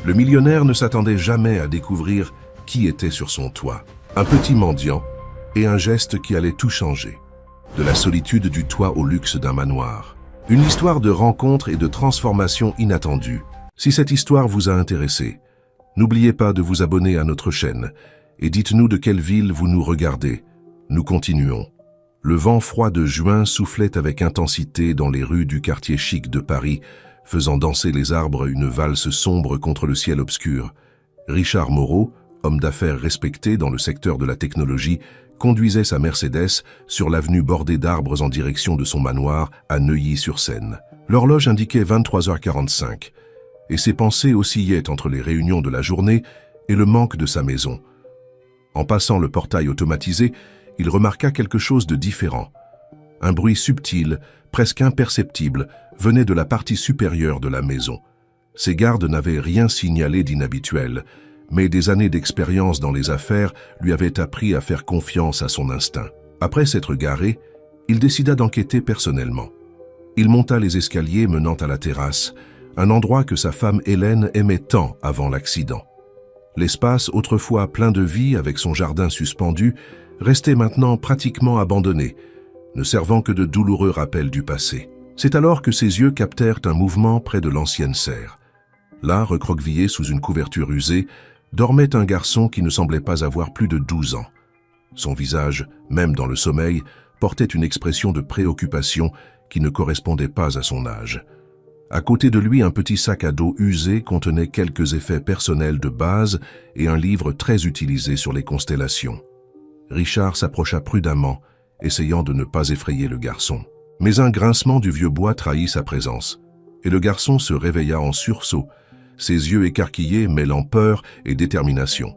Le millionnaire ne s'attendait jamais à découvrir qui était sur son toit. Un petit mendiant et un geste qui allait tout changer. De la solitude du toit au luxe d'un manoir. Une histoire de rencontre et de transformation inattendue. Si cette histoire vous a intéressé, n'oubliez pas de vous abonner à notre chaîne et dites-nous de quelle ville vous nous regardez. Nous continuons. Le vent froid de juin soufflait avec intensité dans les rues du quartier chic de Paris, faisant danser les arbres une valse sombre contre le ciel obscur. Richard Moreau, homme d'affaires respecté dans le secteur de la technologie, conduisait sa Mercedes sur l'avenue bordée d'arbres en direction de son manoir à Neuilly-sur-Seine. L'horloge indiquait 23h45, et ses pensées oscillaient entre les réunions de la journée et le manque de sa maison. En passant le portail automatisé, il remarqua quelque chose de différent. Un bruit subtil, presque imperceptible, venait de la partie supérieure de la maison. Ses gardes n'avaient rien signalé d'inhabituel, mais des années d'expérience dans les affaires lui avaient appris à faire confiance à son instinct. Après s'être garé, il décida d'enquêter personnellement. Il monta les escaliers menant à la terrasse, un endroit que sa femme Hélène aimait tant avant l'accident. L'espace, autrefois plein de vie avec son jardin suspendu, restait maintenant pratiquement abandonné, ne servant que de douloureux rappels du passé. C'est alors que ses yeux captèrent un mouvement près de l'ancienne serre. Là, recroquevillé sous une couverture usée, dormait un garçon qui ne semblait pas avoir plus de 12 ans. Son visage, même dans le sommeil, portait une expression de préoccupation qui ne correspondait pas à son âge. À côté de lui, un petit sac à dos usé contenait quelques effets personnels de base et un livre très utilisé sur les constellations. Richard s'approcha prudemment, essayant de ne pas effrayer le garçon. Mais un grincement du vieux bois trahit sa présence, et le garçon se réveilla en sursaut, ses yeux écarquillés mêlant peur et détermination.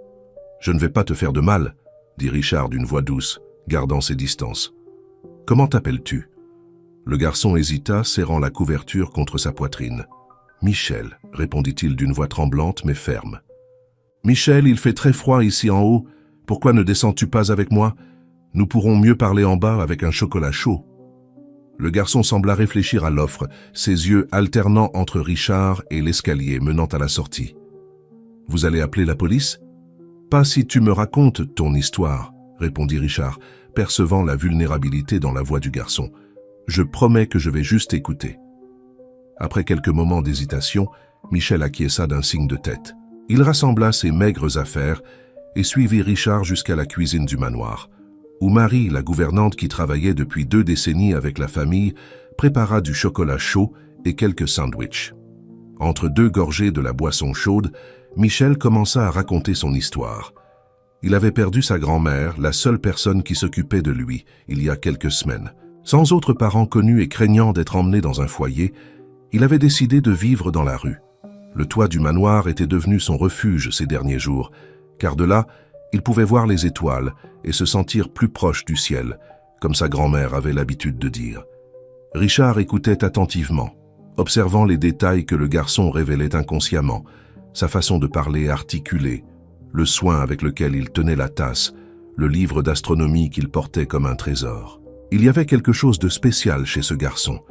« Je ne vais pas te faire de mal, » dit Richard d'une voix douce, gardant ses distances. « Comment t'appelles-tu » Le garçon hésita, serrant la couverture contre sa poitrine. « Michel, » répondit-il d'une voix tremblante mais ferme. « Michel, il fait très froid ici en haut. Pourquoi ne descends-tu pas avec moi? Nous pourrons mieux parler en bas avec un chocolat chaud. » Le garçon sembla réfléchir à l'offre, ses yeux alternant entre Richard et l'escalier menant à la sortie. « Vous allez appeler la police ?»« Pas si tu me racontes ton histoire, » répondit Richard, percevant la vulnérabilité dans la voix du garçon. « Je promets que je vais juste écouter. » Après quelques moments d'hésitation, Michel acquiesça d'un signe de tête. Il rassembla ses maigres affaires et suivit Richard jusqu'à la cuisine du manoir, où Marie, la gouvernante qui travaillait depuis 2 décennies avec la famille, prépara du chocolat chaud et quelques sandwichs. Entre 2 gorgées de la boisson chaude, Michel commença à raconter son histoire. Il avait perdu sa grand-mère, la seule personne qui s'occupait de lui, il y a quelques semaines. Sans autres parents connus et craignant d'être emmené dans un foyer, il avait décidé de vivre dans la rue. Le toit du manoir était devenu son refuge ces derniers jours, car de là, il pouvait voir les étoiles et se sentir plus proche du ciel, comme sa grand-mère avait l'habitude de dire. Richard écoutait attentivement, observant les détails que le garçon révélait inconsciemment, sa façon de parler articulée, le soin avec lequel il tenait la tasse, le livre d'astronomie qu'il portait comme un trésor. Il y avait quelque chose de spécial chez ce garçon,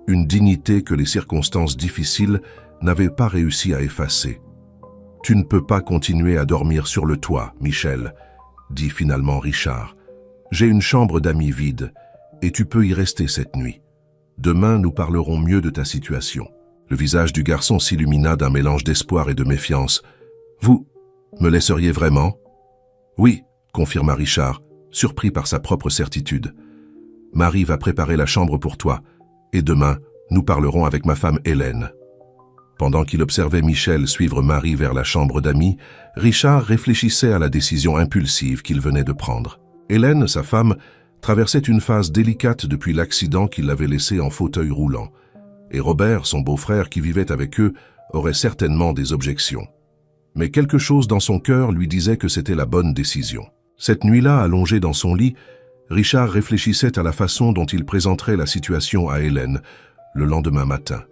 une dignité que les circonstances difficiles n'avaient pas réussi à effacer. « Tu ne peux pas continuer à dormir sur le toit, Michel, » dit finalement Richard. « J'ai une chambre d'amis vide, et tu peux y rester cette nuit. Demain, nous parlerons mieux de ta situation. » Le visage du garçon s'illumina d'un mélange d'espoir et de méfiance. « Vous me laisseriez vraiment ?»« Oui, » confirma Richard, surpris par sa propre certitude. « Marie va préparer la chambre pour toi, et demain, nous parlerons avec ma femme Hélène. » Pendant qu'il observait Michel suivre Marie vers la chambre d'amis, Richard réfléchissait à la décision impulsive qu'il venait de prendre. Hélène, sa femme, traversait une phase délicate depuis l'accident qui l'avait laissée en fauteuil roulant. Et Robert, son beau-frère qui vivait avec eux, aurait certainement des objections. Mais quelque chose dans son cœur lui disait que c'était la bonne décision. Cette nuit-là, allongé dans son lit, Richard réfléchissait à la façon dont il présenterait la situation à Hélène le lendemain matin.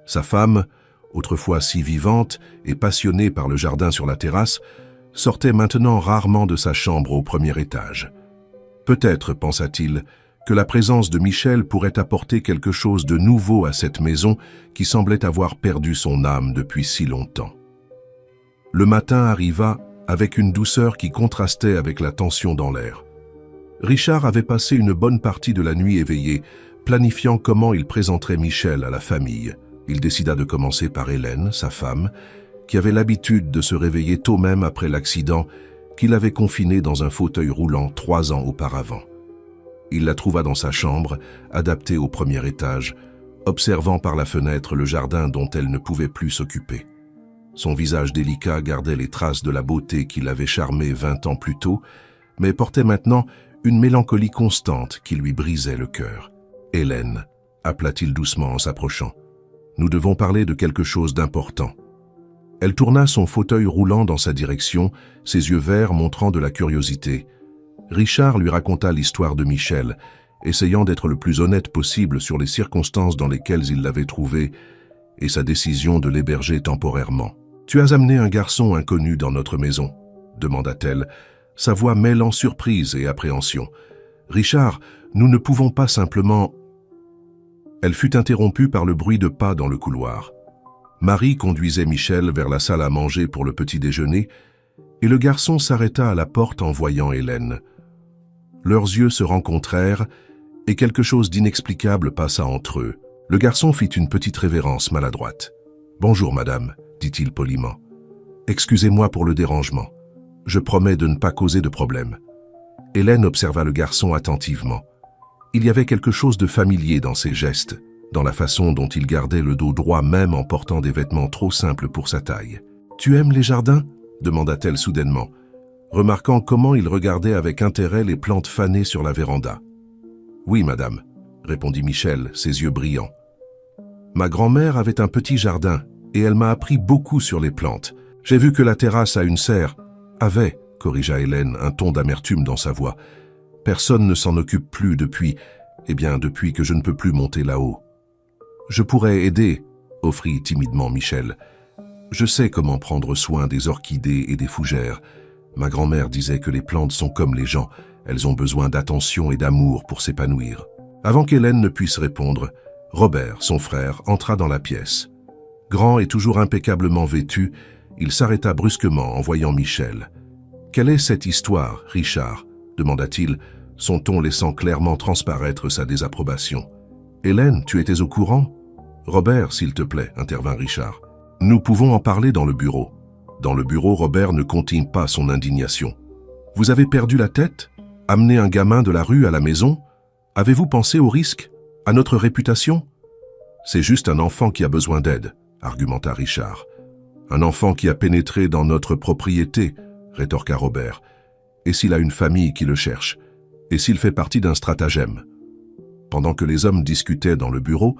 Sa femme, autrefois si vivante et passionnée par le jardin sur la terrasse, sortait maintenant rarement de sa chambre au premier étage. Peut-être, pensa-t-il, que la présence de Michel pourrait apporter quelque chose de nouveau à cette maison qui semblait avoir perdu son âme depuis si longtemps. Le matin arriva avec une douceur qui contrastait avec la tension dans l'air. Richard avait passé une bonne partie de la nuit éveillé, planifiant comment il présenterait Michel à la famille. Il décida de commencer par Hélène, sa femme, qui avait l'habitude de se réveiller tôt même après l'accident qui l'avait confinée dans un fauteuil roulant 3 ans auparavant. Il la trouva dans sa chambre, adaptée au premier étage, observant par la fenêtre le jardin dont elle ne pouvait plus s'occuper. Son visage délicat gardait les traces de la beauté qui l'avait charmé 20 ans plus tôt, mais portait maintenant une mélancolie constante qui lui brisait le cœur. « Hélène », appela-t-il doucement en s'approchant, « nous devons parler de quelque chose d'important. » Elle tourna son fauteuil roulant dans sa direction, ses yeux verts montrant de la curiosité. Richard lui raconta l'histoire de Michel, essayant d'être le plus honnête possible sur les circonstances dans lesquelles il l'avait trouvé et sa décision de l'héberger temporairement. « Tu as amené un garçon inconnu dans notre maison ?» demanda-t-elle, sa voix mêlant surprise et appréhension. « Richard, nous ne pouvons pas simplement… » Elle fut interrompue par le bruit de pas dans le couloir. Marie conduisait Michel vers la salle à manger pour le petit déjeuner et le garçon s'arrêta à la porte en voyant Hélène. Leurs yeux se rencontrèrent et quelque chose d'inexplicable passa entre eux. Le garçon fit une petite révérence maladroite. « Bonjour, madame », dit-il poliment. « Excusez-moi pour le dérangement. Je promets de ne pas causer de problème. » Hélène observa le garçon attentivement. Il y avait quelque chose de familier dans ses gestes, dans la façon dont il gardait le dos droit même en portant des vêtements trop simples pour sa taille. « Tu aimes les jardins ?» demanda-t-elle soudainement, remarquant comment il regardait avec intérêt les plantes fanées sur la véranda. « Oui, madame », répondit Michel, ses yeux brillants. « Ma grand-mère avait un petit jardin et elle m'a appris beaucoup sur les plantes. J'ai vu que la terrasse a une serre. » « Avait, corrigea Hélène, un ton d'amertume dans sa voix. « Personne ne s'en occupe plus depuis que je ne peux plus monter là-haut. »« Je pourrais aider, » offrit timidement Michel. « Je sais comment prendre soin des orchidées et des fougères. Ma grand-mère disait que les plantes sont comme les gens, elles ont besoin d'attention et d'amour pour s'épanouir. » Avant qu'Hélène ne puisse répondre, Robert, son frère, entra dans la pièce. Grand et toujours impeccablement vêtu, il s'arrêta brusquement en voyant Michel. « Quelle est cette histoire, Richard ?» demanda-t-il, son ton laissant clairement transparaître sa désapprobation. « Hélène, tu étais au courant ?»« Robert, s'il te plaît, » intervint Richard. « Nous pouvons en parler dans le bureau. » Dans le bureau, Robert ne contint pas son indignation. « Vous avez perdu la tête? Amener un gamin de la rue à la maison? Avez-vous pensé au risque? À notre réputation? »« C'est juste un enfant qui a besoin d'aide, » argumenta Richard. « Un enfant qui a pénétré dans notre propriété, » rétorqua Robert. « Et s'il a une famille qui le cherche? Et s'il fait partie d'un stratagème ?» Pendant que les hommes discutaient dans le bureau,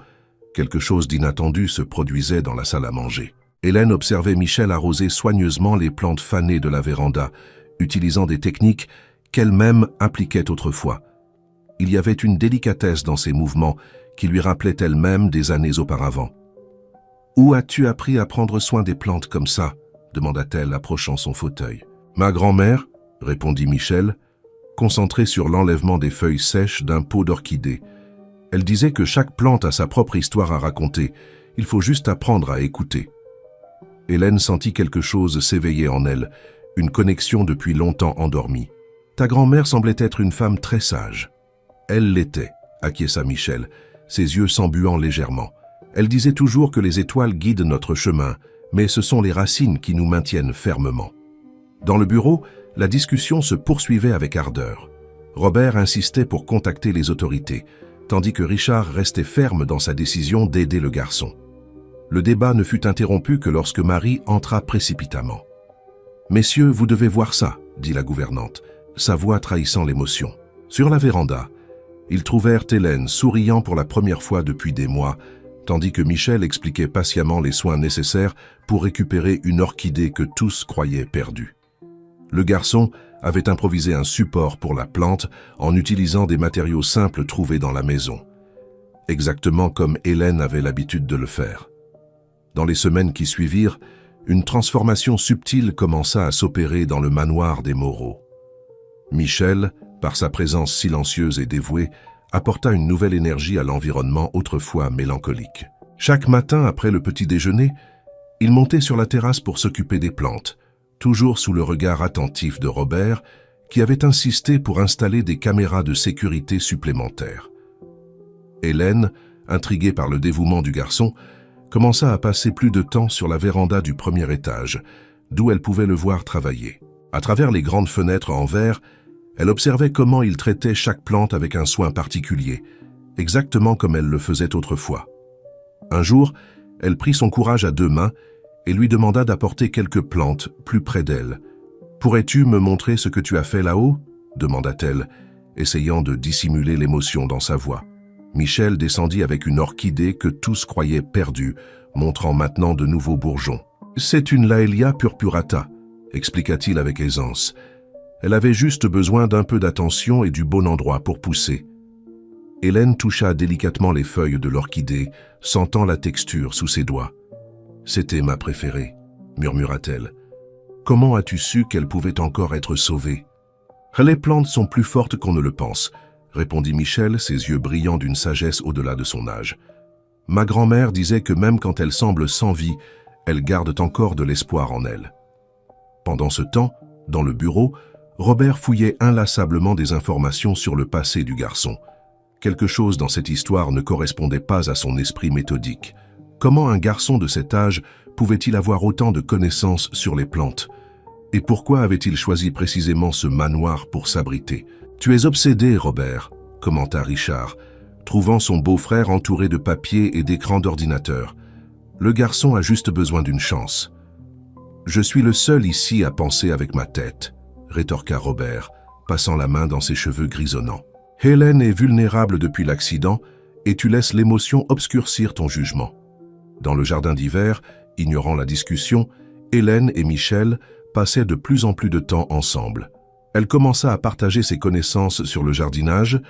quelque chose d'inattendu se produisait dans la salle à manger. Hélène observait Michel arroser soigneusement les plantes fanées de la véranda, utilisant des techniques qu'elle-même appliquait autrefois. Il y avait une délicatesse dans ses mouvements qui lui rappelait elle-même des années auparavant. « Où as-tu appris à prendre soin des plantes comme ça ?» demanda-t-elle, approchant son fauteuil. « Ma grand-mère, » répondit Michel, concentré sur l'enlèvement des feuilles sèches d'un pot d'orchidées. Elle disait que chaque plante a sa propre histoire à raconter, il faut juste apprendre à écouter. Hélène sentit quelque chose s'éveiller en elle, une connexion depuis longtemps endormie. « Ta grand-mère semblait être une femme très sage. »« Elle l'était, » acquiesça Michel, ses yeux s'embuant légèrement. « Elle disait toujours que les étoiles guident notre chemin, mais ce sont les racines qui nous maintiennent fermement. » Dans le bureau, la discussion se poursuivait avec ardeur. Robert insistait pour contacter les autorités, tandis que Richard restait ferme dans sa décision d'aider le garçon. Le débat ne fut interrompu que lorsque Marie entra précipitamment. « Messieurs, vous devez voir ça, » dit la gouvernante, sa voix trahissant l'émotion. Sur la véranda, ils trouvèrent Hélène souriant pour la première fois depuis des mois, tandis que Michel expliquait patiemment les soins nécessaires pour récupérer une orchidée que tous croyaient perdue. Le garçon avait improvisé un support pour la plante en utilisant des matériaux simples trouvés dans la maison, exactement comme Hélène avait l'habitude de le faire. Dans les semaines qui suivirent, une transformation subtile commença à s'opérer dans le manoir des Moreau. Michel, par sa présence silencieuse et dévouée, apporta une nouvelle énergie à l'environnement autrefois mélancolique. Chaque matin après le petit déjeuner, il montait sur la terrasse pour s'occuper des plantes, toujours sous le regard attentif de Robert, qui avait insisté pour installer des caméras de sécurité supplémentaires. Hélène, intriguée par le dévouement du garçon, commença à passer plus de temps sur la véranda du premier étage, d'où elle pouvait le voir travailler. À travers les grandes fenêtres en verre, elle observait comment il traitait chaque plante avec un soin particulier, exactement comme elle le faisait autrefois. Un jour, elle prit son courage à deux mains et lui demanda d'apporter quelques plantes plus près d'elle. « Pourrais-tu me montrer ce que tu as fait là-haut » demanda-t-elle, essayant de dissimuler l'émotion dans sa voix. Michel descendit avec une orchidée que tous croyaient perdue, montrant maintenant de nouveaux bourgeons. « C'est une Laelia purpurata », expliqua-t-il avec aisance. Elle avait juste besoin d'un peu d'attention et du bon endroit pour pousser. Hélène toucha délicatement les feuilles de l'orchidée, sentant la texture sous ses doigts. « C'était ma préférée », murmura-t-elle. « Comment as-tu su qu'elle pouvait encore être sauvée ?»« Les plantes sont plus fortes qu'on ne le pense », répondit Michel, ses yeux brillant d'une sagesse au-delà de son âge. « Ma grand-mère disait que même quand elles semblent sans vie, elles gardent encore de l'espoir en elles. » Pendant ce temps, dans le bureau, Robert fouillait inlassablement des informations sur le passé du garçon. Quelque chose dans cette histoire ne correspondait pas à son esprit méthodique. Comment un garçon de cet âge pouvait-il avoir autant de connaissances sur les plantes? Et pourquoi avait-il choisi précisément ce manoir pour s'abriter? « Tu es obsédé, Robert », commenta Richard, trouvant son beau-frère entouré de papiers et d'écrans d'ordinateur. « Le garçon a juste besoin d'une chance. »« Je suis le seul ici à penser avec ma tête », rétorqua Robert, passant la main dans ses cheveux grisonnants. « Hélène est vulnérable depuis l'accident et tu laisses l'émotion obscurcir ton jugement. » Dans le jardin d'hiver, ignorant la discussion, Hélène et Michel passaient de plus en plus de temps ensemble. Elle commença à partager ses connaissances sur le jardinage,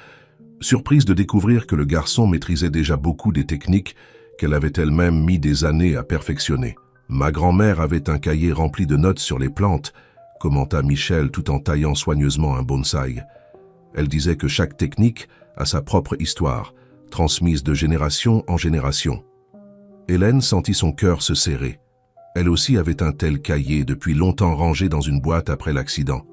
surprise de découvrir que le garçon maîtrisait déjà beaucoup des techniques qu'elle avait elle-même mis des années à perfectionner. « Ma grand-mère avait un cahier rempli de notes sur les plantes », commenta Michel tout en taillant soigneusement un bonsaï. Elle disait que chaque technique a sa propre histoire, transmise de génération en génération. Hélène sentit son cœur se serrer. Elle aussi avait un tel cahier depuis longtemps rangé dans une boîte après l'accident.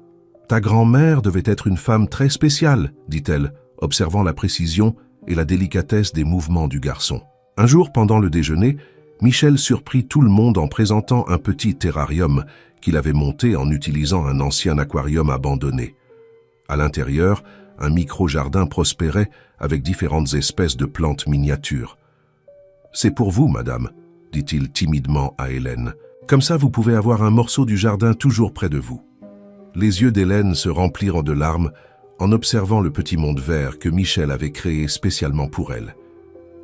« Ta grand-mère devait être une femme très spéciale, dit-elle, observant la précision et la délicatesse des mouvements du garçon. Un jour, pendant le déjeuner, Michel surprit tout le monde en présentant un petit terrarium qu'il avait monté en utilisant un ancien aquarium abandonné. À l'intérieur, un micro-jardin prospérait avec différentes espèces de plantes miniatures. « C'est pour vous, madame », dit-il timidement à Hélène. « Comme ça, vous pouvez avoir un morceau du jardin toujours près de vous. » Les yeux d'Hélène se remplirent de larmes en observant le petit monde vert que Michel avait créé spécialement pour elle.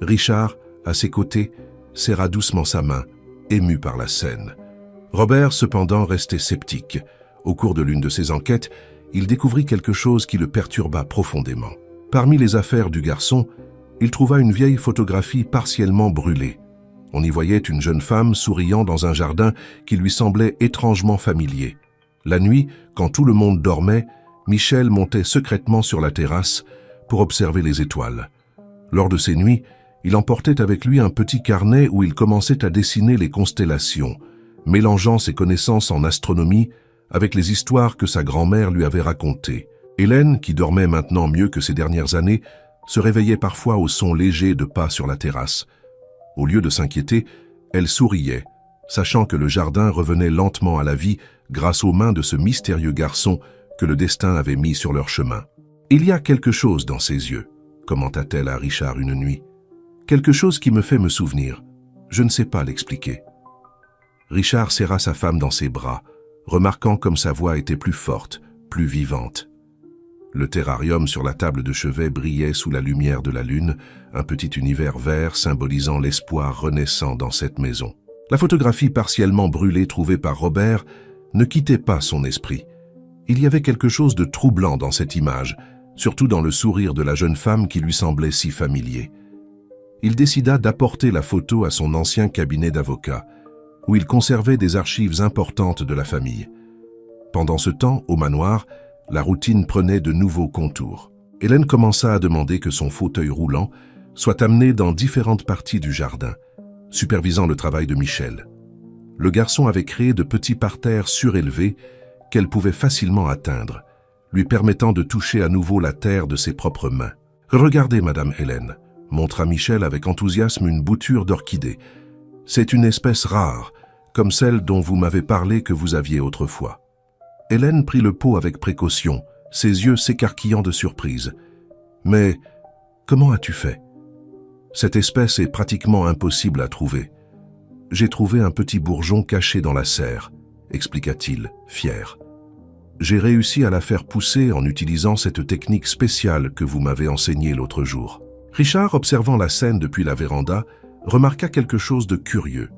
Richard, à ses côtés, serra doucement sa main, ému par la scène. Robert, cependant, restait sceptique. Au cours de l'une de ses enquêtes, il découvrit quelque chose qui le perturba profondément. Parmi les affaires du garçon, il trouva une vieille photographie partiellement brûlée. On y voyait une jeune femme souriant dans un jardin qui lui semblait étrangement familier. La nuit, quand tout le monde dormait, Michel montait secrètement sur la terrasse pour observer les étoiles. Lors de ces nuits, il emportait avec lui un petit carnet où il commençait à dessiner les constellations, mélangeant ses connaissances en astronomie avec les histoires que sa grand-mère lui avait racontées. Hélène, qui dormait maintenant mieux que ces dernières années, se réveillait parfois au son léger de pas sur la terrasse. Au lieu de s'inquiéter, elle souriait, sachant que le jardin revenait lentement à la vie grâce aux mains de ce mystérieux garçon que le destin avait mis sur leur chemin. « Il y a quelque chose dans ses yeux », commenta-t-elle à Richard une nuit. « Quelque chose qui me fait me souvenir. Je ne sais pas l'expliquer. » Richard serra sa femme dans ses bras, remarquant comme sa voix était plus forte, plus vivante. Le terrarium sur la table de chevet brillait sous la lumière de la lune, un petit univers vert symbolisant l'espoir renaissant dans cette maison. La photographie partiellement brûlée trouvée par Robert ne quittait pas son esprit. Il y avait quelque chose de troublant dans cette image, surtout dans le sourire de la jeune femme qui lui semblait si familier. Il décida d'apporter la photo à son ancien cabinet d'avocat, où il conservait des archives importantes de la famille. Pendant ce temps, au manoir, la routine prenait de nouveaux contours. Hélène commença à demander que son fauteuil roulant soit amené dans différentes parties du jardin, supervisant le travail de Michel. Le garçon avait créé de petits parterres surélevés qu'elle pouvait facilement atteindre, lui permettant de toucher à nouveau la terre de ses propres mains. « Regardez, Madame Hélène », montra Michel avec enthousiasme une bouture d'orchidée. « C'est une espèce rare, comme celle dont vous m'avez parlé que vous aviez autrefois. » Hélène prit le pot avec précaution, ses yeux s'écarquillant de surprise. « Mais comment as-tu fait? Cette espèce est pratiquement impossible à trouver. J'ai trouvé un petit bourgeon caché dans la serre, expliqua-t-il, fier. J'ai réussi à la faire pousser en utilisant cette technique spéciale que vous m'avez enseignée l'autre jour. » Richard, observant la scène depuis la véranda, remarqua quelque chose de curieux.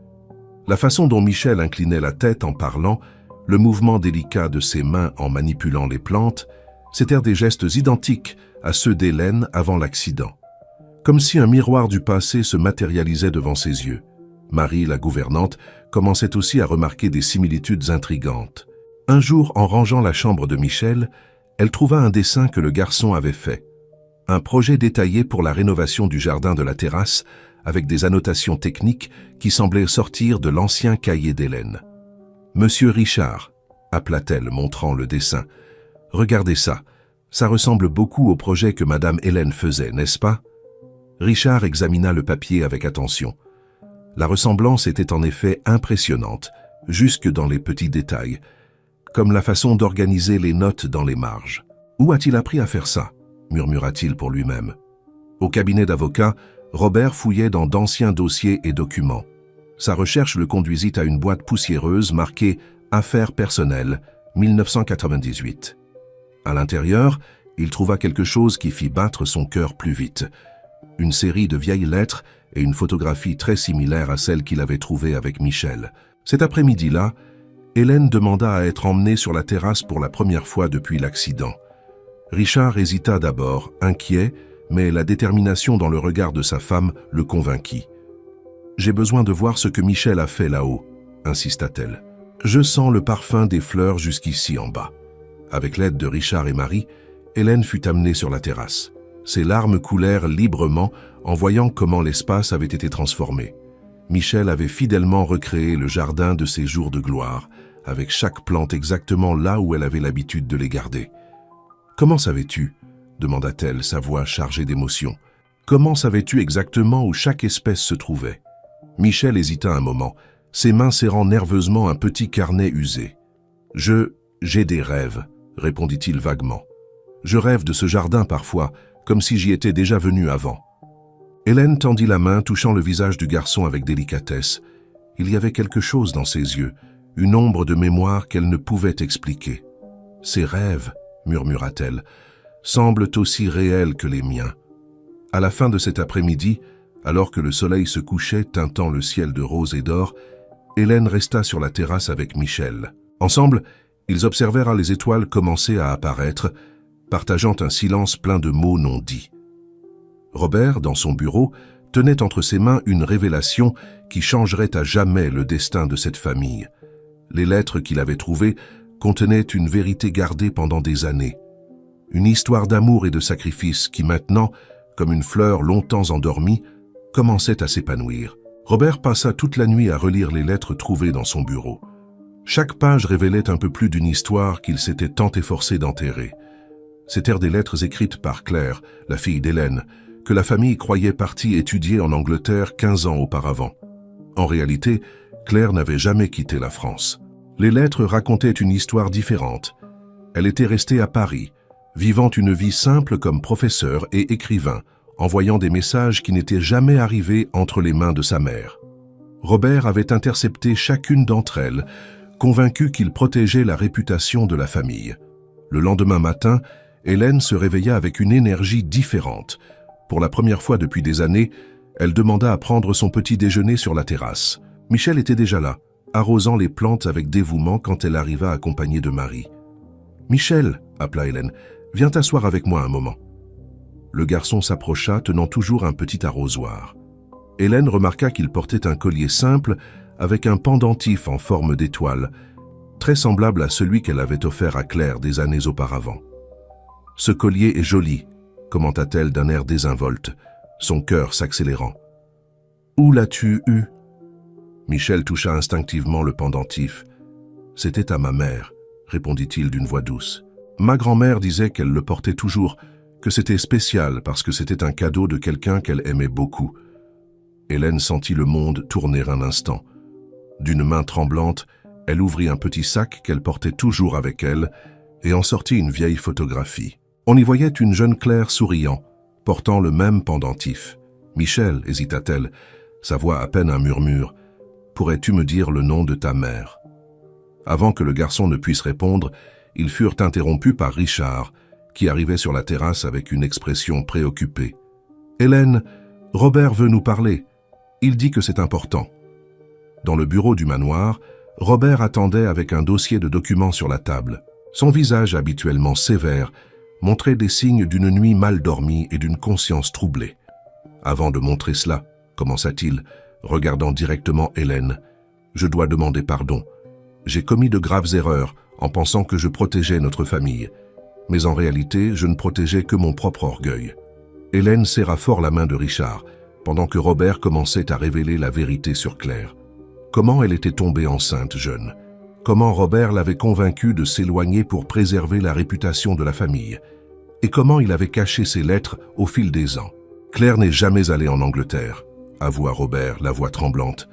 La façon dont Michel inclinait la tête en parlant, le mouvement délicat de ses mains en manipulant les plantes, c'étaient des gestes identiques à ceux d'Hélène avant l'accident. Comme si un miroir du passé se matérialisait devant ses yeux. Marie, la gouvernante, commençait aussi à remarquer des similitudes intrigantes. Un jour, en rangeant la chambre de Michel, elle trouva un dessin que le garçon avait fait. Un projet détaillé pour la rénovation du jardin de la terrasse, avec des annotations techniques qui semblaient sortir de l'ancien cahier d'Hélène. « Monsieur Richard », appela-t-elle, montrant le dessin. « Regardez ça, ça ressemble beaucoup au projet que Madame Hélène faisait, n'est-ce pas ?» Richard examina le papier avec attention. La ressemblance était en effet impressionnante, jusque dans les petits détails, comme la façon d'organiser les notes dans les marges. « Où a-t-il appris à faire ça ?» murmura-t-il pour lui-même. Au cabinet d'avocat, Robert fouillait dans d'anciens dossiers et documents. Sa recherche le conduisit à une boîte poussiéreuse marquée « Affaires personnelles, 1998 ». À l'intérieur, il trouva quelque chose qui fit battre son cœur plus vite. Une série de vieilles lettres et une photographie très similaire à celle qu'il avait trouvée avec Michel. Cet après-midi-là, Hélène demanda à être emmenée sur la terrasse pour la première fois depuis l'accident. Richard hésita d'abord, inquiet, mais la détermination dans le regard de sa femme le convainquit. « J'ai besoin de voir ce que Michel a fait là-haut », insista-t-elle. « Je sens le parfum des fleurs jusqu'ici en bas. » Avec l'aide de Richard et Marie, Hélène fut amenée sur la terrasse. Ses larmes coulèrent librement en voyant comment l'espace avait été transformé. Michel avait fidèlement recréé le jardin de ses jours de gloire, avec chaque plante exactement là où elle avait l'habitude de les garder. « Comment savais-tu » demanda-t-elle, sa voix chargée d'émotion. « Comment savais-tu exactement où chaque espèce se trouvait ?» Michel hésita un moment, ses mains serrant nerveusement un petit carnet usé. « J'ai des rêves », répondit-il vaguement. « Je rêve de ce jardin parfois, comme si j'y étais déjà venu avant. » Hélène tendit la main, touchant le visage du garçon avec délicatesse. Il y avait quelque chose dans ses yeux, une ombre de mémoire qu'elle ne pouvait expliquer. « Ces rêves, » murmura-t-elle, « semblent aussi réels que les miens. » À la fin de cet après-midi, alors que le soleil se couchait, teintant le ciel de rose et d'or, Hélène resta sur la terrasse avec Michel. Ensemble, ils observèrent les étoiles commencer à apparaître, partageant un silence plein de mots non dits. Robert, dans son bureau, tenait entre ses mains une révélation qui changerait à jamais le destin de cette famille. Les lettres qu'il avait trouvées contenaient une vérité gardée pendant des années. Une histoire d'amour et de sacrifice qui maintenant, comme une fleur longtemps endormie, commençait à s'épanouir. Robert passa toute la nuit à relire les lettres trouvées dans son bureau. Chaque page révélait un peu plus d'une histoire qu'il s'était tant efforcé d'enterrer. C'étaient des lettres écrites par Claire, la fille d'Hélène, que la famille croyait partie étudier en Angleterre 15 ans auparavant. En réalité, Claire n'avait jamais quitté la France. Les lettres racontaient une histoire différente. Elle était restée à Paris, vivant une vie simple comme professeur et écrivain, envoyant des messages qui n'étaient jamais arrivés entre les mains de sa mère. Robert avait intercepté chacune d'entre elles, convaincu qu'il protégeait la réputation de la famille. Le lendemain matin, Hélène se réveilla avec une énergie différente. Pour la première fois depuis des années, elle demanda à prendre son petit déjeuner sur la terrasse. Michel était déjà là, arrosant les plantes avec dévouement quand elle arriva accompagnée de Marie. « Michel » appela Hélène, « viens t'asseoir avec moi un moment. » Le garçon s'approcha, tenant toujours un petit arrosoir. Hélène remarqua qu'il portait un collier simple avec un pendentif en forme d'étoile, très semblable à celui qu'elle avait offert à Claire des années auparavant. « Ce collier est joli », commenta-t-elle d'un air désinvolte, son cœur s'accélérant. « Où l'as-tu eu » Michel toucha instinctivement le pendentif. « C'était à ma mère », répondit-il d'une voix douce. « Ma grand-mère disait qu'elle le portait toujours, que c'était spécial parce que c'était un cadeau de quelqu'un qu'elle aimait beaucoup. » Hélène sentit le monde tourner un instant. D'une main tremblante, elle ouvrit un petit sac qu'elle portait toujours avec elle et en sortit une vieille photographie. On y voyait une jeune Claire souriant, portant le même pendentif. « Michel », hésita-t-elle, sa voix à peine un murmure, « pourrais-tu me dire le nom de ta mère ?» Avant que le garçon ne puisse répondre, ils furent interrompus par Richard, qui arrivait sur la terrasse avec une expression préoccupée. « Hélène, Robert veut nous parler. Il dit que c'est important. » Dans le bureau du manoir, Robert attendait avec un dossier de documents sur la table. Son visage habituellement sévère montrait des signes d'une nuit mal dormie et d'une conscience troublée. « Avant de montrer cela, commença-t-il, regardant directement Hélène, « je dois demander pardon. J'ai commis de graves erreurs en pensant que je protégeais notre famille. Mais en réalité, je ne protégeais que mon propre orgueil. » Hélène serra fort la main de Richard, pendant que Robert commençait à révéler la vérité sur Claire. Comment elle était tombée enceinte jeune? Comment Robert l'avait convaincue de s'éloigner pour préserver la réputation de la famille? Et comment il avait caché ses lettres au fil des ans? Claire n'est jamais allée en Angleterre, avoua Robert, la voix tremblante.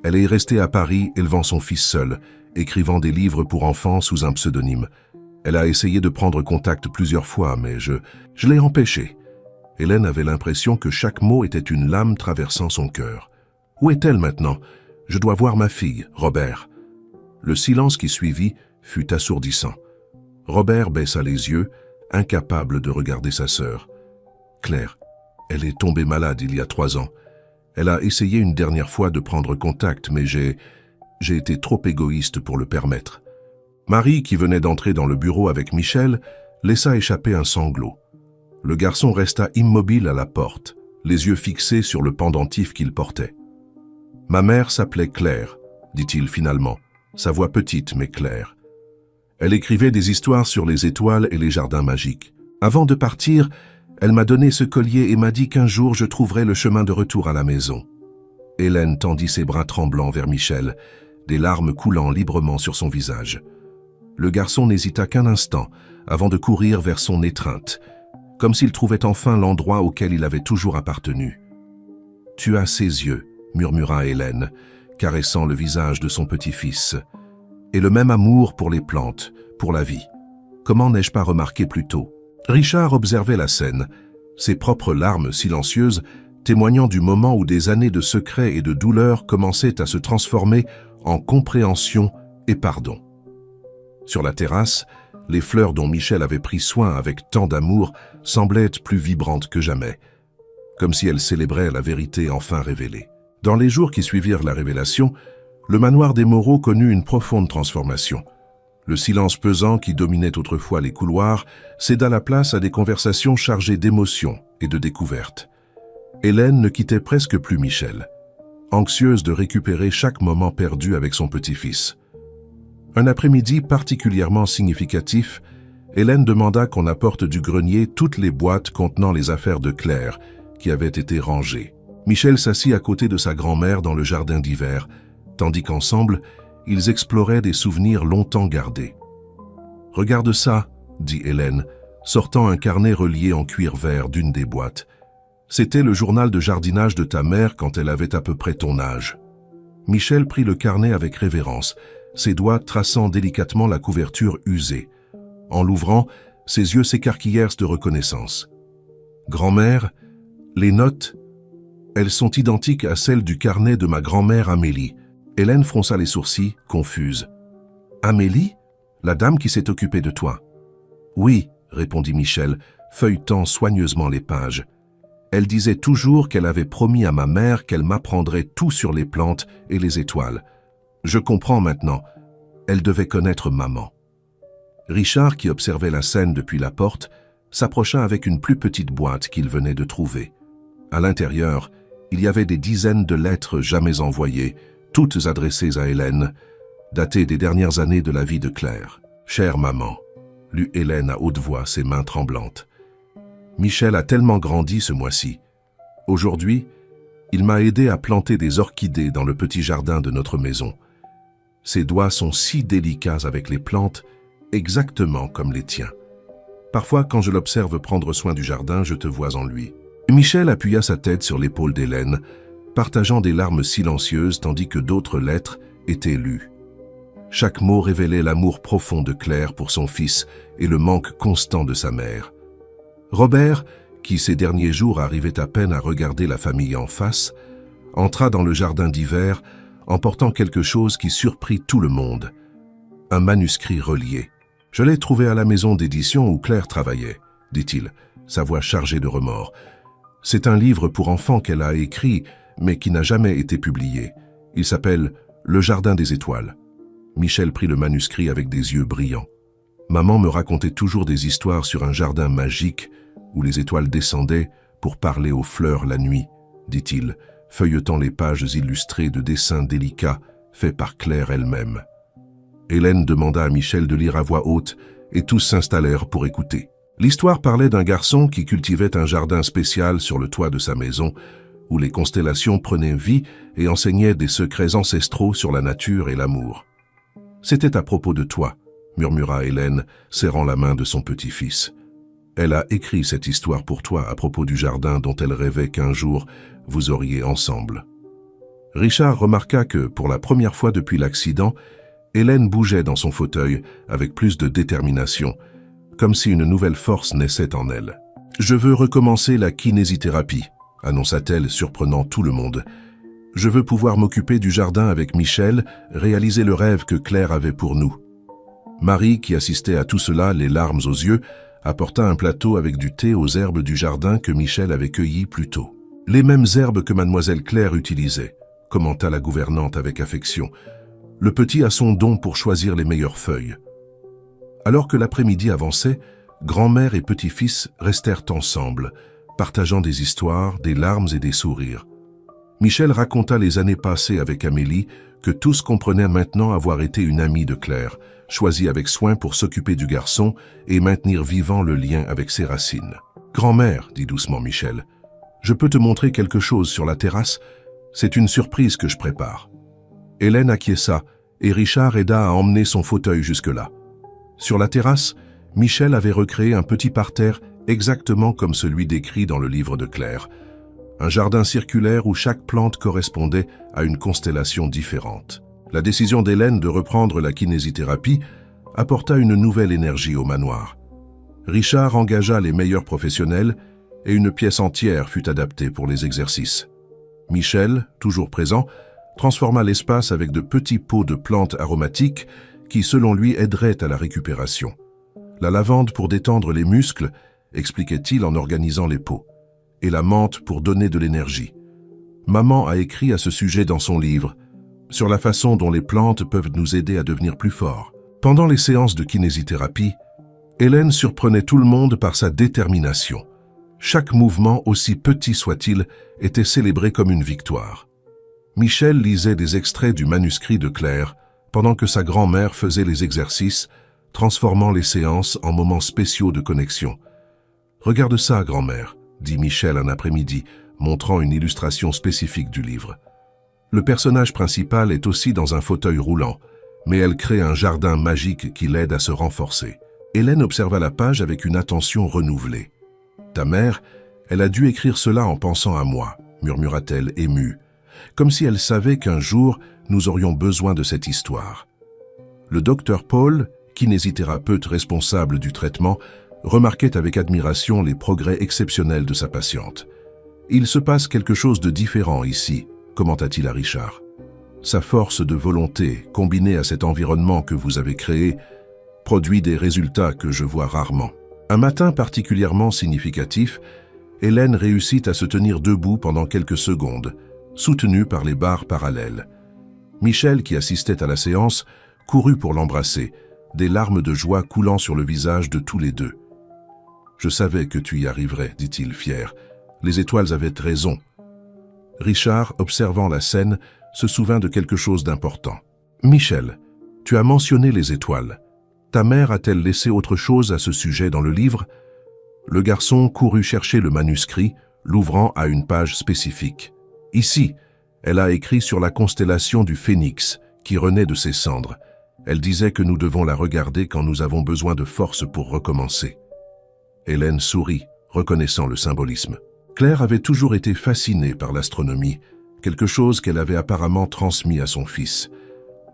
Elle est restée à Paris élevant son fils seul, écrivant des livres pour enfants sous un pseudonyme. Elle a essayé de prendre contact plusieurs fois, mais je l'ai empêchée. Hélène avait l'impression que chaque mot était une lame traversant son cœur. Où est-elle maintenant? Je dois voir ma fille, Robert. Le silence qui suivit fut assourdissant. Robert baissa les yeux, incapable de regarder sa sœur. Claire, elle est tombée malade il y a 3 ans. Elle a essayé une dernière fois de prendre contact, mais j'ai été trop égoïste pour le permettre. Marie, qui venait d'entrer dans le bureau avec Michel, laissa échapper un sanglot. Le garçon resta immobile à la porte, les yeux fixés sur le pendentif qu'il portait. « Ma mère s'appelait Claire », dit-il finalement, sa voix petite mais claire. Elle écrivait des histoires sur les étoiles et les jardins magiques. Avant de partir, elle m'a donné ce collier et m'a dit qu'un jour je trouverais le chemin de retour à la maison. Hélène tendit ses bras tremblants vers Michel, des larmes coulant librement sur son visage. Le garçon n'hésita qu'un instant avant de courir vers son étreinte, comme s'il trouvait enfin l'endroit auquel il avait toujours appartenu. « Tu as ses yeux », murmura Hélène, caressant le visage de son petit-fils. « Et le même amour pour les plantes, pour la vie. Comment n'ai-je pas remarqué plus tôt ?» Richard observait la scène, ses propres larmes silencieuses témoignant du moment où des années de secrets et de douleurs commençaient à se transformer en compréhension et pardon. Sur la terrasse, les fleurs dont Michel avait pris soin avec tant d'amour semblaient être plus vibrantes que jamais, comme si elles célébraient la vérité enfin révélée. Dans les jours qui suivirent la révélation, le manoir des Moreau connut une profonde transformation. Le silence pesant qui dominait autrefois les couloirs céda la place à des conversations chargées d'émotions et de découvertes. Hélène ne quittait presque plus Michel, anxieuse de récupérer chaque moment perdu avec son petit-fils. Un après-midi particulièrement significatif, Hélène demanda qu'on apporte du grenier toutes les boîtes contenant les affaires de Claire qui avaient été rangées. Michel s'assit à côté de sa grand-mère dans le jardin d'hiver, tandis qu'ensemble, ils exploraient des souvenirs longtemps gardés. « Regarde ça », dit Hélène, sortant un carnet relié en cuir vert d'une des boîtes. « C'était le journal de jardinage de ta mère quand elle avait à peu près ton âge. » Michel prit le carnet avec révérence, ses doigts traçant délicatement la couverture usée. En l'ouvrant, ses yeux s'écarquillèrent de reconnaissance. « Grand-mère, les notes, elles sont identiques à celles du carnet de ma grand-mère Amélie. » Hélène fronça les sourcils, confuse. « Amélie, la dame qui s'est occupée de toi ?»« Oui, » répondit Michel, feuilletant soigneusement les pages. « Elle disait toujours qu'elle avait promis à ma mère qu'elle m'apprendrait tout sur les plantes et les étoiles. Je comprends maintenant. Elle devait connaître maman. » Richard, qui observait la scène depuis la porte, s'approcha avec une plus petite boîte qu'il venait de trouver. À l'intérieur, il y avait des dizaines de lettres jamais envoyées, toutes adressées à Hélène, datées des dernières années de la vie de Claire. « Chère maman », lut Hélène à haute voix, ses mains tremblantes. « Michel a tellement grandi ce mois-ci. Aujourd'hui, Il m'a aidé à planter des orchidées dans le petit jardin de notre maison. Ses doigts sont si délicats avec les plantes, exactement comme les tiens. Parfois, quand je l'observe prendre soin du jardin, je te vois en lui. » Michel appuya sa tête sur l'épaule d'Hélène, partageant des larmes silencieuses tandis que d'autres lettres étaient lues. Chaque mot révélait l'amour profond de Claire pour son fils et le manque constant de sa mère. Robert, qui ces derniers jours arrivait à peine à regarder la famille en face, entra dans le jardin d'hiver, emportant quelque chose qui surprit tout le monde. Un manuscrit relié. « Je l'ai trouvé à la maison d'édition où Claire travaillait, » dit-il, sa voix chargée de remords. « C'est un livre pour enfants qu'elle a écrit, mais qui n'a jamais été publié. Il s'appelle « Le Jardin des étoiles ». Michel prit le manuscrit avec des yeux brillants. Maman me racontait toujours des histoires sur un jardin magique où les étoiles descendaient pour parler aux fleurs la nuit, dit-il, feuilletant les pages illustrées de dessins délicats faits par Claire elle-même. Hélène demanda à Michel de lire à voix haute et tous s'installèrent pour écouter. L'histoire parlait d'un garçon qui cultivait un jardin spécial sur le toit de sa maison où les constellations prenaient vie et enseignaient des secrets ancestraux sur la nature et l'amour. « C'était à propos de toi », murmura Hélène, serrant la main de son petit-fils. « Elle a écrit cette histoire pour toi à propos du jardin dont elle rêvait qu'un jour vous auriez ensemble. » Richard remarqua que, pour la première fois depuis l'accident, Hélène bougeait dans son fauteuil avec plus de détermination, comme si une nouvelle force naissait en elle. « Je veux recommencer la kinésithérapie », annonça-t-elle, surprenant tout le monde. « Je veux pouvoir m'occuper du jardin avec Michel, réaliser le rêve que Claire avait pour nous. » Marie, qui assistait à tout cela, les larmes aux yeux, apporta un plateau avec du thé aux herbes du jardin que Michel avait cueillies plus tôt. « Les mêmes herbes que mademoiselle Claire utilisait », commenta la gouvernante avec affection. « Le petit a son don pour choisir les meilleures feuilles. » Alors que l'après-midi avançait, grand-mère et petit-fils restèrent ensemble, partageant des histoires, des larmes et des sourires. Michel raconta les années passées avec Amélie, que tous comprenaient maintenant avoir été une amie de Claire, choisie avec soin pour s'occuper du garçon et maintenir vivant le lien avec ses racines. « Grand-mère, » dit doucement Michel, « je peux te montrer quelque chose sur la terrasse. C'est une surprise que je prépare. » Hélène acquiesça et Richard aida à emmener son fauteuil jusque-là. Sur la terrasse, Michel avait recréé un petit parterre exactement comme celui décrit dans le livre de Claire. Un jardin circulaire où chaque plante correspondait à une constellation différente. La décision d'Hélène de reprendre la kinésithérapie apporta une nouvelle énergie au manoir. Richard engagea les meilleurs professionnels et une pièce entière fut adaptée pour les exercices. Michel, toujours présent, transforma l'espace avec de petits pots de plantes aromatiques qui, selon lui, aideraient à la récupération. La lavande pour détendre les muscles, expliquait-il en organisant les pots, et la menthe pour donner de l'énergie. Maman a écrit à ce sujet dans son livre, sur la façon dont les plantes peuvent nous aider à devenir plus forts. Pendant les séances de kinésithérapie, Hélène surprenait tout le monde par sa détermination. Chaque mouvement, aussi petit soit-il, était célébré comme une victoire. Michel lisait des extraits du manuscrit de Claire, pendant que sa grand-mère faisait les exercices, transformant les séances en moments spéciaux de connexion. « Regarde ça, grand-mère », dit Michel un après-midi, montrant une illustration spécifique du livre. Le personnage principal est aussi dans un fauteuil roulant, mais elle crée un jardin magique qui l'aide à se renforcer. Hélène observa la page avec une attention renouvelée. « Ta mère, elle a dû écrire cela en pensant à moi », murmura-t-elle émue, comme si elle savait qu'un jour nous aurions besoin de cette histoire. Le docteur Paul, kinésithérapeute responsable du traitement, remarquait avec admiration les progrès exceptionnels de sa patiente. « Il se passe quelque chose de différent ici », commenta-t-il à Richard. « Sa force de volonté, combinée à cet environnement que vous avez créé, produit des résultats que je vois rarement. » Un matin particulièrement significatif, Hélène réussit à se tenir debout pendant quelques secondes, soutenue par les barres parallèles. Michel, qui assistait à la séance, courut pour l'embrasser, des larmes de joie coulant sur le visage de tous les deux. « Je savais que tu y arriverais, » dit-il fier. « Les étoiles avaient raison. » Richard, observant la scène, se souvint de quelque chose d'important. « Michel, tu as mentionné les étoiles. Ta mère a-t-elle laissé autre chose à ce sujet dans le livre ?» Le garçon courut chercher le manuscrit, l'ouvrant à une page spécifique. Ici, elle a écrit sur la constellation du Phénix, qui renaît de ses cendres. Elle disait que nous devons la regarder quand nous avons besoin de force pour recommencer. Hélène sourit, reconnaissant le symbolisme. Claire avait toujours été fascinée par l'astronomie, quelque chose qu'elle avait apparemment transmis à son fils.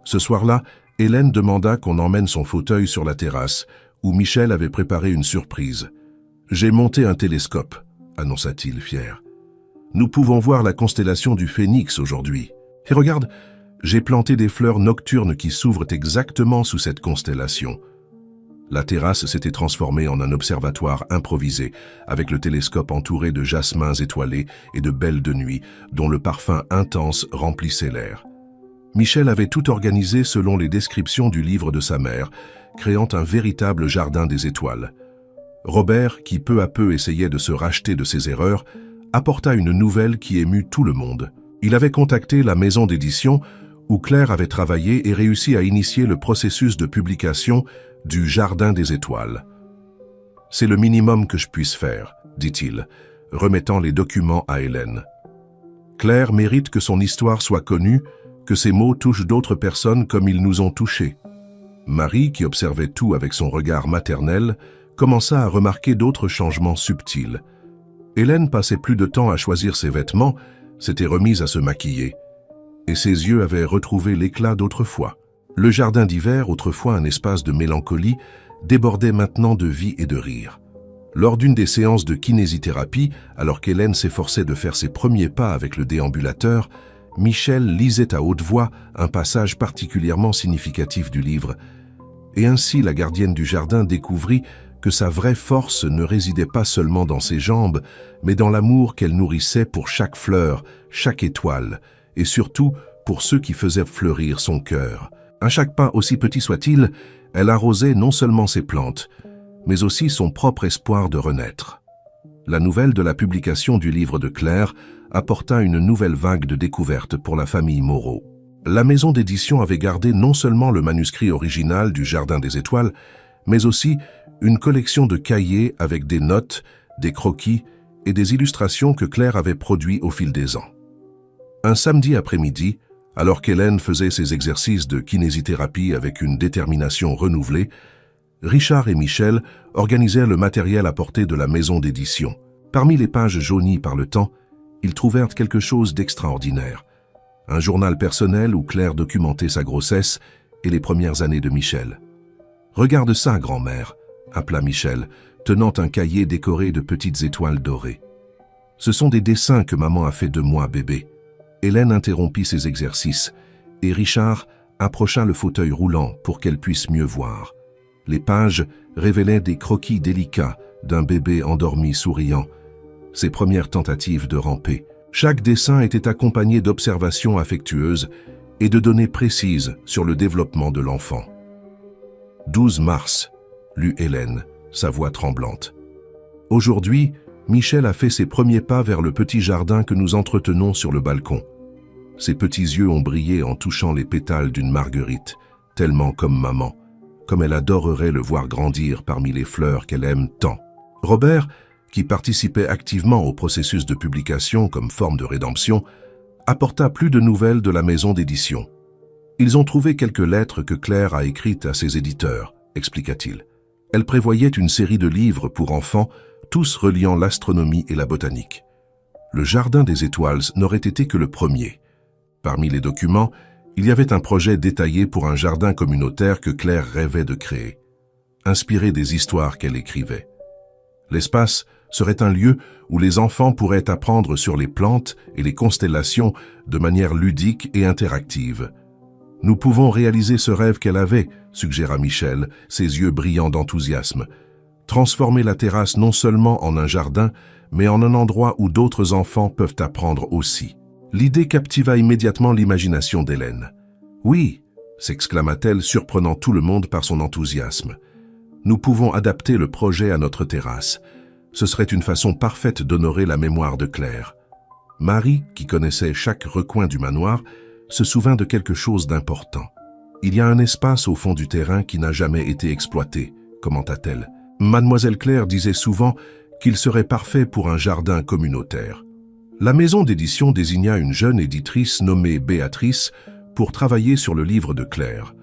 Ce soir-là, Hélène demanda qu'on emmène son fauteuil sur la terrasse, où Michel avait préparé une surprise. « J'ai monté un télescope », annonça-t-il fier. « Nous pouvons voir la constellation du Phénix aujourd'hui. Et regarde, j'ai planté des fleurs nocturnes qui s'ouvrent exactement sous cette constellation. » La terrasse s'était transformée en un observatoire improvisé, avec le télescope entouré de jasmins étoilés et de belles de nuit, dont le parfum intense remplissait l'air. Michel avait tout organisé selon les descriptions du livre de sa mère, créant un véritable jardin des étoiles. Robert, qui peu à peu essayait de se racheter de ses erreurs, apporta une nouvelle qui émut tout le monde. Il avait contacté la maison d'édition où Claire avait travaillé et réussi à initier le processus de publication du Jardin des étoiles. « C'est le minimum que je puisse faire, » dit-il, remettant les documents à Hélène. « Claire mérite que son histoire soit connue, que ses mots touchent d'autres personnes comme ils nous ont touchés. » Marie, qui observait tout avec son regard maternel, commença à remarquer d'autres changements subtils. Hélène passait plus de temps à choisir ses vêtements, s'était remise à se maquiller, et ses yeux avaient retrouvé l'éclat d'autrefois. Le jardin d'hiver, autrefois un espace de mélancolie, débordait maintenant de vie et de rire. Lors d'une des séances de kinésithérapie, alors qu'Hélène s'efforçait de faire ses premiers pas avec le déambulateur, Michel lisait à haute voix un passage particulièrement significatif du livre. Et ainsi la gardienne du jardin découvrit que sa vraie force ne résidait pas seulement dans ses jambes, mais dans l'amour qu'elle nourrissait pour chaque fleur, chaque étoile, et surtout pour ceux qui faisaient fleurir son cœur. À chaque pas, aussi petit soit-il, elle arrosait non seulement ses plantes, mais aussi son propre espoir de renaître. La nouvelle de la publication du livre de Claire apporta une nouvelle vague de découvertes pour la famille Moreau. La maison d'édition avait gardé non seulement le manuscrit original du Jardin des étoiles, mais aussi une collection de cahiers avec des notes, des croquis et des illustrations que Claire avait produits au fil des ans. Un samedi après-midi, alors qu'Hélène faisait ses exercices de kinésithérapie avec une détermination renouvelée, Richard et Michel organisèrent le matériel apporté de la maison d'édition. Parmi les pages jaunies par le temps, ils trouvèrent quelque chose d'extraordinaire. Un journal personnel où Claire documentait sa grossesse et les premières années de Michel. « Regarde ça, grand-mère », appela Michel, tenant un cahier décoré de petites étoiles dorées. « Ce sont des dessins que maman a fait de moi, bébé. » Hélène interrompit ses exercices et Richard approcha le fauteuil roulant pour qu'elle puisse mieux voir. Les pages révélaient des croquis délicats d'un bébé endormi souriant, ses premières tentatives de ramper. Chaque dessin était accompagné d'observations affectueuses et de données précises sur le développement de l'enfant. « 12 mars, lut Hélène, sa voix tremblante. Aujourd'hui, Michel a fait ses premiers pas vers le petit jardin que nous entretenons sur le balcon. Ses petits yeux ont brillé en touchant les pétales d'une marguerite, tellement comme maman, comme elle adorerait le voir grandir parmi les fleurs qu'elle aime tant. Robert, qui participait activement au processus de publication comme forme de rédemption, apporta plus de nouvelles de la maison d'édition. Ils ont trouvé quelques lettres que Claire a écrites à ses éditeurs, expliqua-t-il. Elle prévoyait une série de livres pour enfants, tous reliant l'astronomie et la botanique. Le Jardin des étoiles n'aurait été que le premier. Parmi les documents, il y avait un projet détaillé pour un jardin communautaire que Claire rêvait de créer, inspiré des histoires qu'elle écrivait. L'espace serait un lieu où les enfants pourraient apprendre sur les plantes et les constellations de manière ludique et interactive. « Nous pouvons réaliser ce rêve qu'elle avait », suggéra Michel, ses yeux brillants d'enthousiasme. « Transformer la terrasse non seulement en un jardin, mais en un endroit où d'autres enfants peuvent apprendre aussi. » L'idée captiva immédiatement l'imagination d'Hélène. « Oui !» s'exclama-t-elle, surprenant tout le monde par son enthousiasme. « Nous pouvons adapter le projet à notre terrasse. Ce serait une façon parfaite d'honorer la mémoire de Claire. » Marie, qui connaissait chaque recoin du manoir, se souvint de quelque chose d'important. « Il y a un espace au fond du terrain qui n'a jamais été exploité », commenta-t-elle. « Mademoiselle Claire disait souvent qu'il serait parfait pour un jardin communautaire. » La maison d'édition désigna une jeune éditrice nommée Béatrice pour travailler sur le livre de Claire.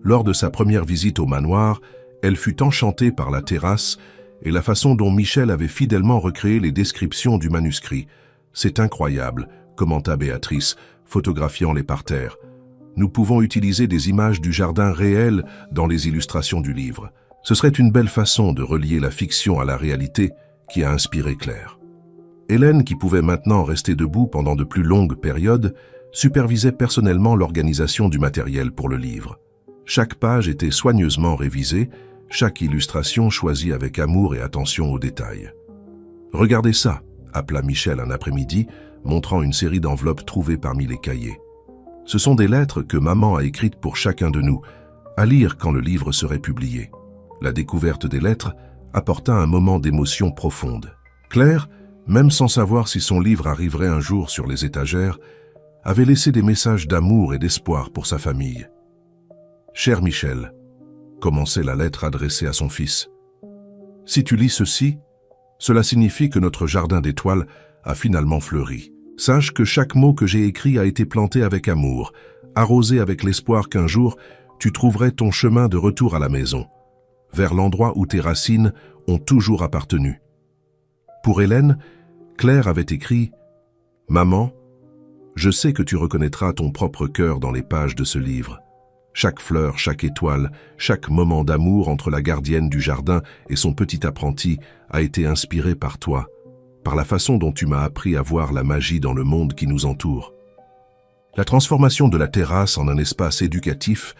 Lors de sa première visite au manoir, elle fut enchantée par la terrasse et la façon dont Michel avait fidèlement recréé les descriptions du manuscrit. « C'est incroyable », commenta Béatrice, photographiant les parterres. « Nous pouvons utiliser des images du jardin réel dans les illustrations du livre. Ce serait une belle façon de relier la fiction à la réalité qui a inspiré Claire. » Hélène, qui pouvait maintenant rester debout pendant de plus longues périodes, supervisait personnellement l'organisation du matériel pour le livre. Chaque page était soigneusement révisée, chaque illustration choisie avec amour et attention aux détails. « Regardez ça !» appela Michel un après-midi, montrant une série d'enveloppes trouvées parmi les cahiers. « Ce sont des lettres que maman a écrites pour chacun de nous, à lire quand le livre serait publié. » La découverte des lettres apporta un moment d'émotion profonde. Claire, même sans savoir si son livre arriverait un jour sur les étagères, avait laissé des messages d'amour et d'espoir pour sa famille. « Cher Michel », commençait la lettre adressée à son fils. « Si tu lis ceci, cela signifie que notre jardin d'étoiles a finalement fleuri. Sache que chaque mot que j'ai écrit a été planté avec amour, arrosé avec l'espoir qu'un jour tu trouverais ton chemin de retour à la maison, vers l'endroit où tes racines ont toujours appartenu. » Pour Hélène, Claire avait écrit « Maman, je sais que tu reconnaîtras ton propre cœur dans les pages de ce livre. Chaque fleur, chaque étoile, chaque moment d'amour entre la gardienne du jardin et son petit apprenti a été inspiré par toi, par la façon dont tu m'as appris à voir la magie dans le monde qui nous entoure. » La transformation de la terrasse en un espace éducatif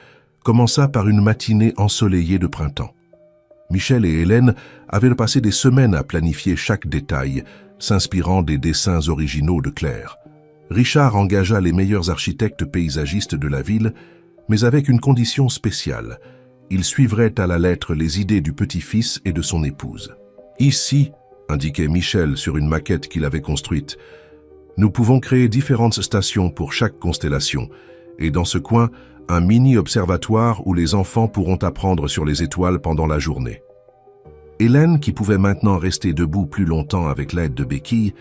commença par une matinée ensoleillée de printemps. Michel et Hélène avaient passé des semaines à planifier chaque détail, s'inspirant des dessins originaux de Claire. Richard engagea les meilleurs architectes paysagistes de la ville, mais avec une condition spéciale. Il suivrait à la lettre les idées du petit-fils et de son épouse. « Ici, » indiquait Michel sur une maquette qu'il avait construite, « nous pouvons créer différentes stations pour chaque constellation, et dans ce coin, un mini-observatoire où les enfants pourront apprendre sur les étoiles pendant la journée. » Hélène, qui pouvait maintenant rester debout plus longtemps avec l'aide de béquilles,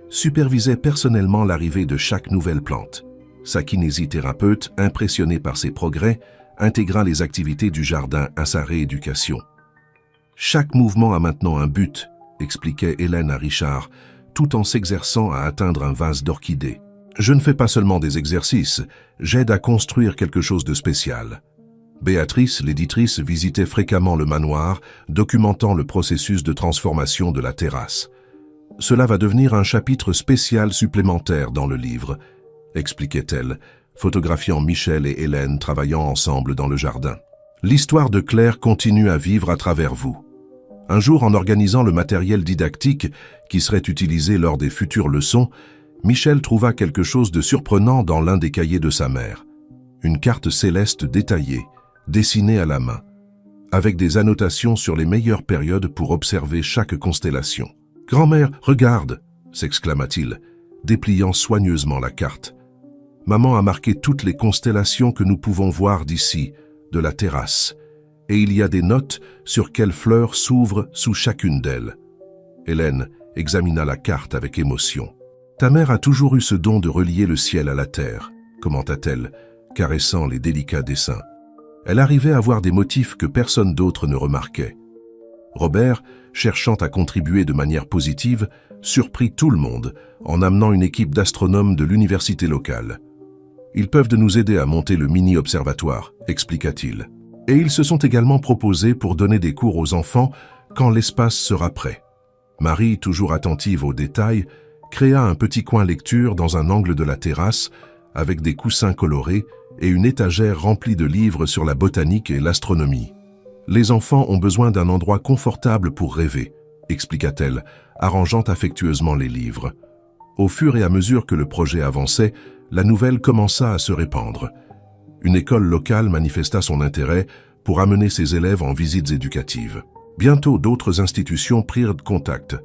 supervisait personnellement l'arrivée de chaque nouvelle plante. Sa kinésithérapeute, impressionnée par ses progrès, intégra les activités du jardin à sa rééducation. « Chaque mouvement a maintenant un but », expliquait Hélène à Richard, tout en s'exerçant à atteindre un vase d'orchidées. « Je ne fais pas seulement des exercices, j'aide à construire quelque chose de spécial. » Béatrice, l'éditrice, visitait fréquemment le manoir, documentant le processus de transformation de la terrasse. « Cela va devenir un chapitre spécial supplémentaire dans le livre », expliquait-elle, photographiant Michel et Hélène travaillant ensemble dans le jardin. « L'histoire de Claire continue à vivre à travers vous. » Un jour, en organisant le matériel didactique qui serait utilisé lors des futures leçons, Michel trouva quelque chose de surprenant dans l'un des cahiers de sa mère. Une carte céleste détaillée, dessinée à la main, avec des annotations sur les meilleures périodes pour observer chaque constellation. « Grand-mère, regarde !» s'exclama-t-il, dépliant soigneusement la carte. « Maman a marqué toutes les constellations que nous pouvons voir d'ici, de la terrasse, et il y a des notes sur quelles fleurs s'ouvrent sous chacune d'elles. » Hélène examina la carte avec émotion. « Ta mère a toujours eu ce don de relier le ciel à la terre, » commenta-t-elle, caressant les délicats dessins. Elle arrivait à voir des motifs que personne d'autre ne remarquait. Robert, cherchant à contribuer de manière positive, surprit tout le monde en amenant une équipe d'astronomes de l'université locale. « Ils peuvent nous aider à monter le mini-observatoire », expliqua-t-il. Et ils se sont également proposés pour donner des cours aux enfants quand l'espace sera prêt. Marie, toujours attentive aux détails, créa un petit coin lecture dans un angle de la terrasse avec des coussins colorés et une étagère remplie de livres sur la botanique et l'astronomie. « Les enfants ont besoin d'un endroit confortable pour rêver », expliqua-t-elle, arrangeant affectueusement les livres. Au fur et à mesure que le projet avançait, la nouvelle commença à se répandre. Une école locale manifesta son intérêt pour amener ses élèves en visites éducatives. Bientôt, d'autres institutions prirent contact,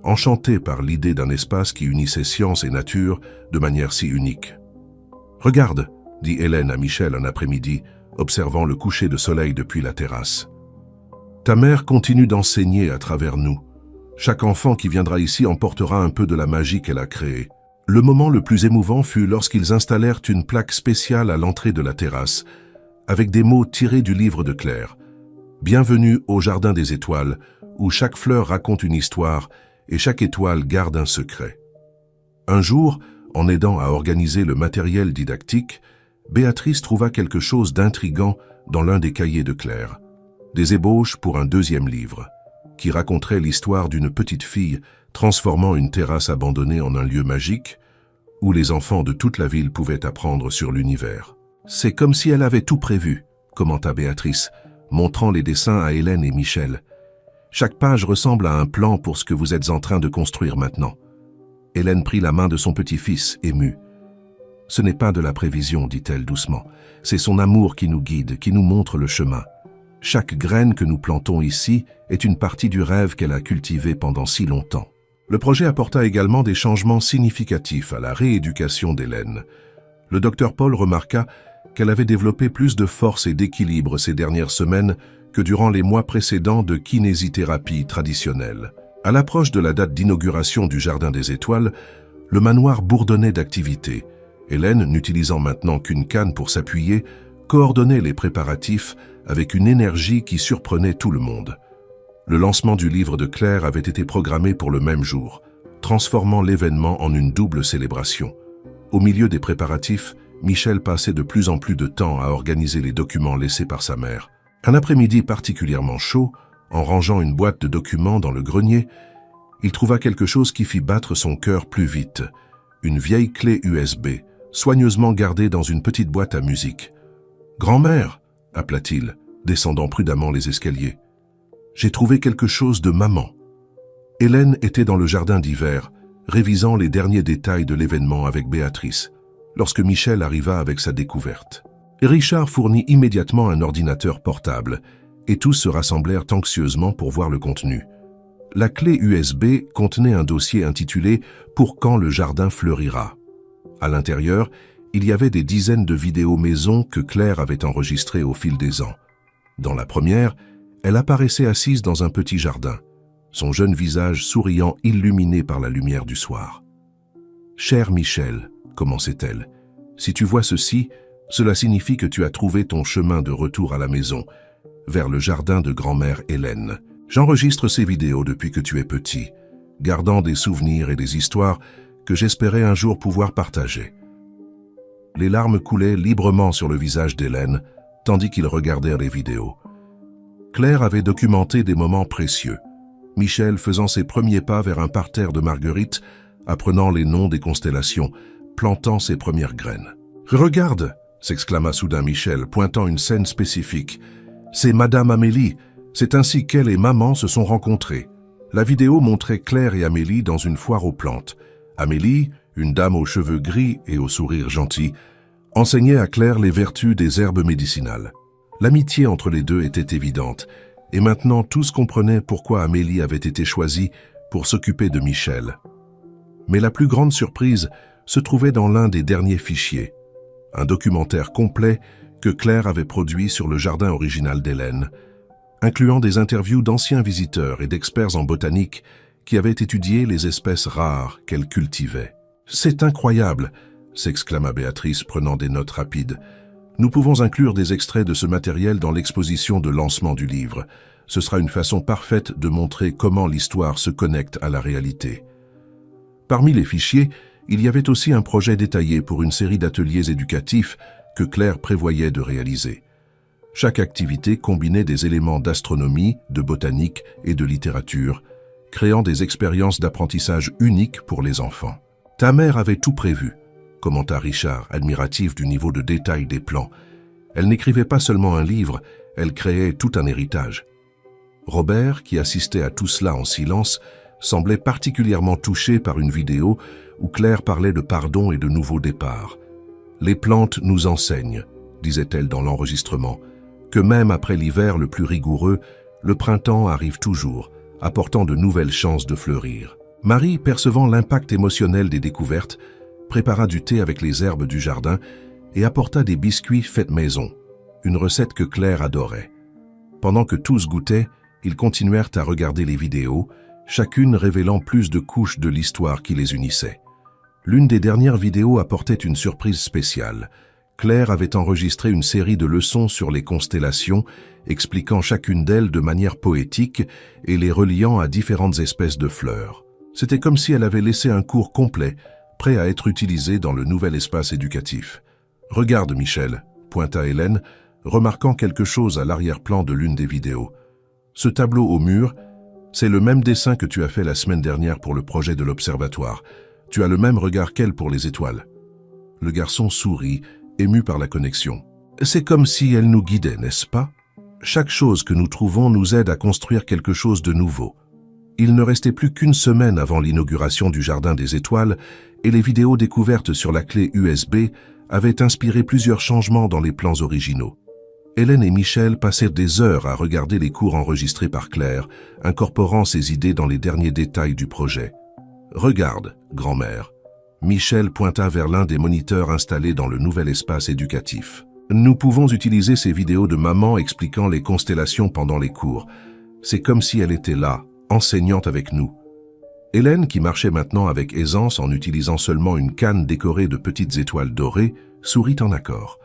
enchantées par l'idée d'un espace qui unissait science et nature de manière si unique. « Regarde !» dit Hélène à Michel un après-midi, observant le coucher de soleil depuis la terrasse. « Ta mère continue d'enseigner à travers nous. Chaque enfant qui viendra ici emportera un peu de la magie qu'elle a créée. » Le moment le plus émouvant fut lorsqu'ils installèrent une plaque spéciale à l'entrée de la terrasse, avec des mots tirés du livre de Claire. « Bienvenue au Jardin des Étoiles, où chaque fleur raconte une histoire et chaque étoile garde un secret. » Un jour, en aidant à organiser le matériel didactique, Béatrice trouva quelque chose d'intriguant dans l'un des cahiers de Claire. Des ébauches pour un deuxième livre, qui raconterait l'histoire d'une petite fille transformant une terrasse abandonnée en un lieu magique, où les enfants de toute la ville pouvaient apprendre sur l'univers. « C'est comme si elle avait tout prévu », commenta Béatrice, montrant les dessins à Hélène et Michel. « Chaque page ressemble à un plan pour ce que vous êtes en train de construire maintenant. » Hélène prit la main de son petit-fils, émue. « Ce n'est pas de la prévision, dit-elle doucement. C'est son amour qui nous guide, qui nous montre le chemin. Chaque graine que nous plantons ici est une partie du rêve qu'elle a cultivé pendant si longtemps. » Le projet apporta également des changements significatifs à la rééducation d'Hélène. Le docteur Paul remarqua qu'elle avait développé plus de force et d'équilibre ces dernières semaines que durant les mois précédents de kinésithérapie traditionnelle. À l'approche de la date d'inauguration du Jardin des Étoiles, le manoir bourdonnait d'activité. Hélène, n'utilisant maintenant qu'une canne pour s'appuyer, coordonnait les préparatifs avec une énergie qui surprenait tout le monde. Le lancement du livre de Claire avait été programmé pour le même jour, transformant l'événement en une double célébration. Au milieu des préparatifs, Michel passait de plus en plus de temps à organiser les documents laissés par sa mère. Un après-midi particulièrement chaud, en rangeant une boîte de documents dans le grenier, il trouva quelque chose qui fit battre son cœur plus vite. Une vieille clé USB, soigneusement gardée dans une petite boîte à musique. « Grand-mère » appela-t-il, descendant prudemment les escaliers. « J'ai trouvé quelque chose de maman. » Hélène était dans le jardin d'hiver, révisant les derniers détails de l'événement avec Béatrice, lorsque Michel arriva avec sa découverte. Richard fournit immédiatement un ordinateur portable, et tous se rassemblèrent anxieusement pour voir le contenu. La clé USB contenait un dossier intitulé « Pour quand le jardin fleurira ». À l'intérieur, il y avait des dizaines de vidéos maison que Claire avait enregistrées au fil des ans. Dans la première, elle apparaissait assise dans un petit jardin, son jeune visage souriant illuminé par la lumière du soir. « Cher Michel », commençait-elle, « si tu vois ceci, cela signifie que tu as trouvé ton chemin de retour à la maison, vers le jardin de grand-mère Hélène. J'enregistre ces vidéos depuis que tu es petit, gardant des souvenirs et des histoires que j'espérais un jour pouvoir partager. » Les larmes coulaient librement sur le visage d'Hélène, tandis qu'ils regardèrent les vidéos. Claire avait documenté des moments précieux, Michel faisant ses premiers pas vers un parterre de marguerites, apprenant les noms des constellations, plantant ses premières graines. « Regarde !» s'exclama soudain Michel, pointant une scène spécifique. « C'est Madame Amélie, c'est ainsi qu'elle et maman se sont rencontrées. » La vidéo montrait Claire et Amélie dans une foire aux plantes. Amélie, une dame aux cheveux gris et au sourire gentil, enseignait à Claire les vertus des herbes médicinales. L'amitié entre les deux était évidente, et maintenant tous comprenaient pourquoi Amélie avait été choisie pour s'occuper de Michel. Mais la plus grande surprise se trouvait dans l'un des derniers fichiers, un documentaire complet que Claire avait produit sur le jardin original d'Hélène, incluant des interviews d'anciens visiteurs et d'experts en botanique qui avaient étudié les espèces rares qu'elle cultivait. « C'est incroyable !» s'exclama Béatrice, prenant des notes rapides. « Nous pouvons inclure des extraits de ce matériel dans l'exposition de lancement du livre. Ce sera une façon parfaite de montrer comment l'histoire se connecte à la réalité. » Parmi les fichiers, il y avait aussi un projet détaillé pour une série d'ateliers éducatifs que Claire prévoyait de réaliser. Chaque activité combinait des éléments d'astronomie, de botanique et de littérature, créant des expériences d'apprentissage uniques pour les enfants. « Ta mère avait tout prévu », commenta Richard, admiratif du niveau de détail des plans. Elle n'écrivait pas seulement un livre, elle créait tout un héritage. Robert, qui assistait à tout cela en silence, semblait particulièrement touché par une vidéo où Claire parlait de pardon et de nouveaux départs. « Les plantes nous enseignent », disait-elle dans l'enregistrement, « que même après l'hiver le plus rigoureux, le printemps arrive toujours, apportant de nouvelles chances de fleurir. » Marie, percevant l'impact émotionnel des découvertes, prépara du thé avec les herbes du jardin et apporta des biscuits faits maison, une recette que Claire adorait. Pendant que tous goûtaient, ils continuèrent à regarder les vidéos, chacune révélant plus de couches de l'histoire qui les unissait. L'une des dernières vidéos apportait une surprise spéciale. Claire avait enregistré une série de leçons sur les constellations, expliquant chacune d'elles de manière poétique et les reliant à différentes espèces de fleurs. C'était comme si elle avait laissé un cours complet, prêt à être utilisé dans le nouvel espace éducatif. « Regarde, Michel », pointa Hélène, remarquant quelque chose à l'arrière-plan de l'une des vidéos. « Ce tableau au mur, c'est le même dessin que tu as fait la semaine dernière pour le projet de l'observatoire. Tu as le même regard qu'elle pour les étoiles. » Le garçon sourit, ému par la connexion. « C'est comme si elle nous guidait, n'est-ce pas? Chaque chose que nous trouvons nous aide à construire quelque chose de nouveau. » Il ne restait plus qu'une semaine avant l'inauguration du Jardin des Étoiles et les vidéos découvertes sur la clé USB avaient inspiré plusieurs changements dans les plans originaux. Hélène et Michel passèrent des heures à regarder les cours enregistrés par Claire, incorporant ses idées dans les derniers détails du projet. « Regarde, grand-mère. » Michel pointa vers l'un des moniteurs installés dans le nouvel espace éducatif. « Nous pouvons utiliser ces vidéos de maman expliquant les constellations pendant les cours. C'est comme si elle était là, enseignante avec nous. » Hélène, qui marchait maintenant avec aisance en utilisant seulement une canne décorée de petites étoiles dorées, sourit en accord.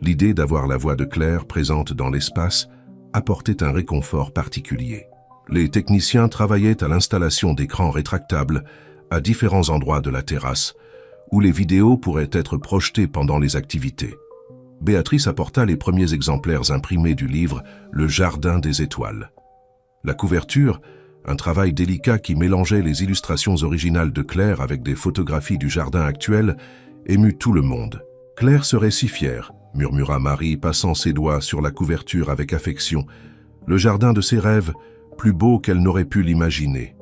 L'idée d'avoir la voix de Claire présente dans l'espace apportait un réconfort particulier. Les techniciens travaillaient à l'installation d'écrans rétractables à différents endroits de la terrasse, où les vidéos pourraient être projetées pendant les activités. Béatrice apporta les premiers exemplaires imprimés du livre « Le Jardin des Étoiles ». La couverture, un travail délicat qui mélangeait les illustrations originales de Claire avec des photographies du jardin actuel, émut tout le monde. « Claire serait si fière », murmura Marie, passant ses doigts sur la couverture avec affection. « Le jardin de ses rêves, plus beau qu'elle n'aurait pu l'imaginer. »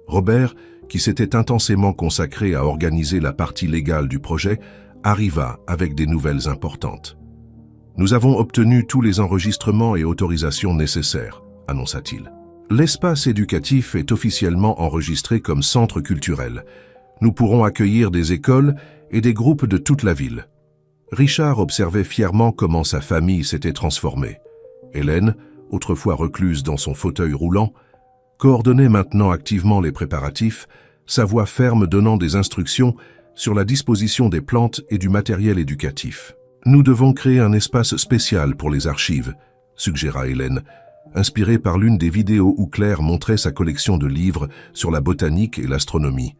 Robert, qui s'était intensément consacré à organiser la partie légale du projet, arriva avec des nouvelles importantes. « Nous avons obtenu tous les enregistrements et autorisations nécessaires, » annonça-t-il. L'espace éducatif est officiellement enregistré comme centre culturel. Nous pourrons accueillir des écoles et des groupes de toute la ville. Richard observait fièrement comment sa famille s'était transformée. Hélène, autrefois recluse dans son fauteuil roulant, coordonnait maintenant activement les préparatifs, sa voix ferme donnant des instructions sur la disposition des plantes et du matériel éducatif. « Nous devons créer un espace spécial pour les archives », suggéra Hélène, inspirée par l'une des vidéos où Claire montrait sa collection de livres sur la botanique et l'astronomie.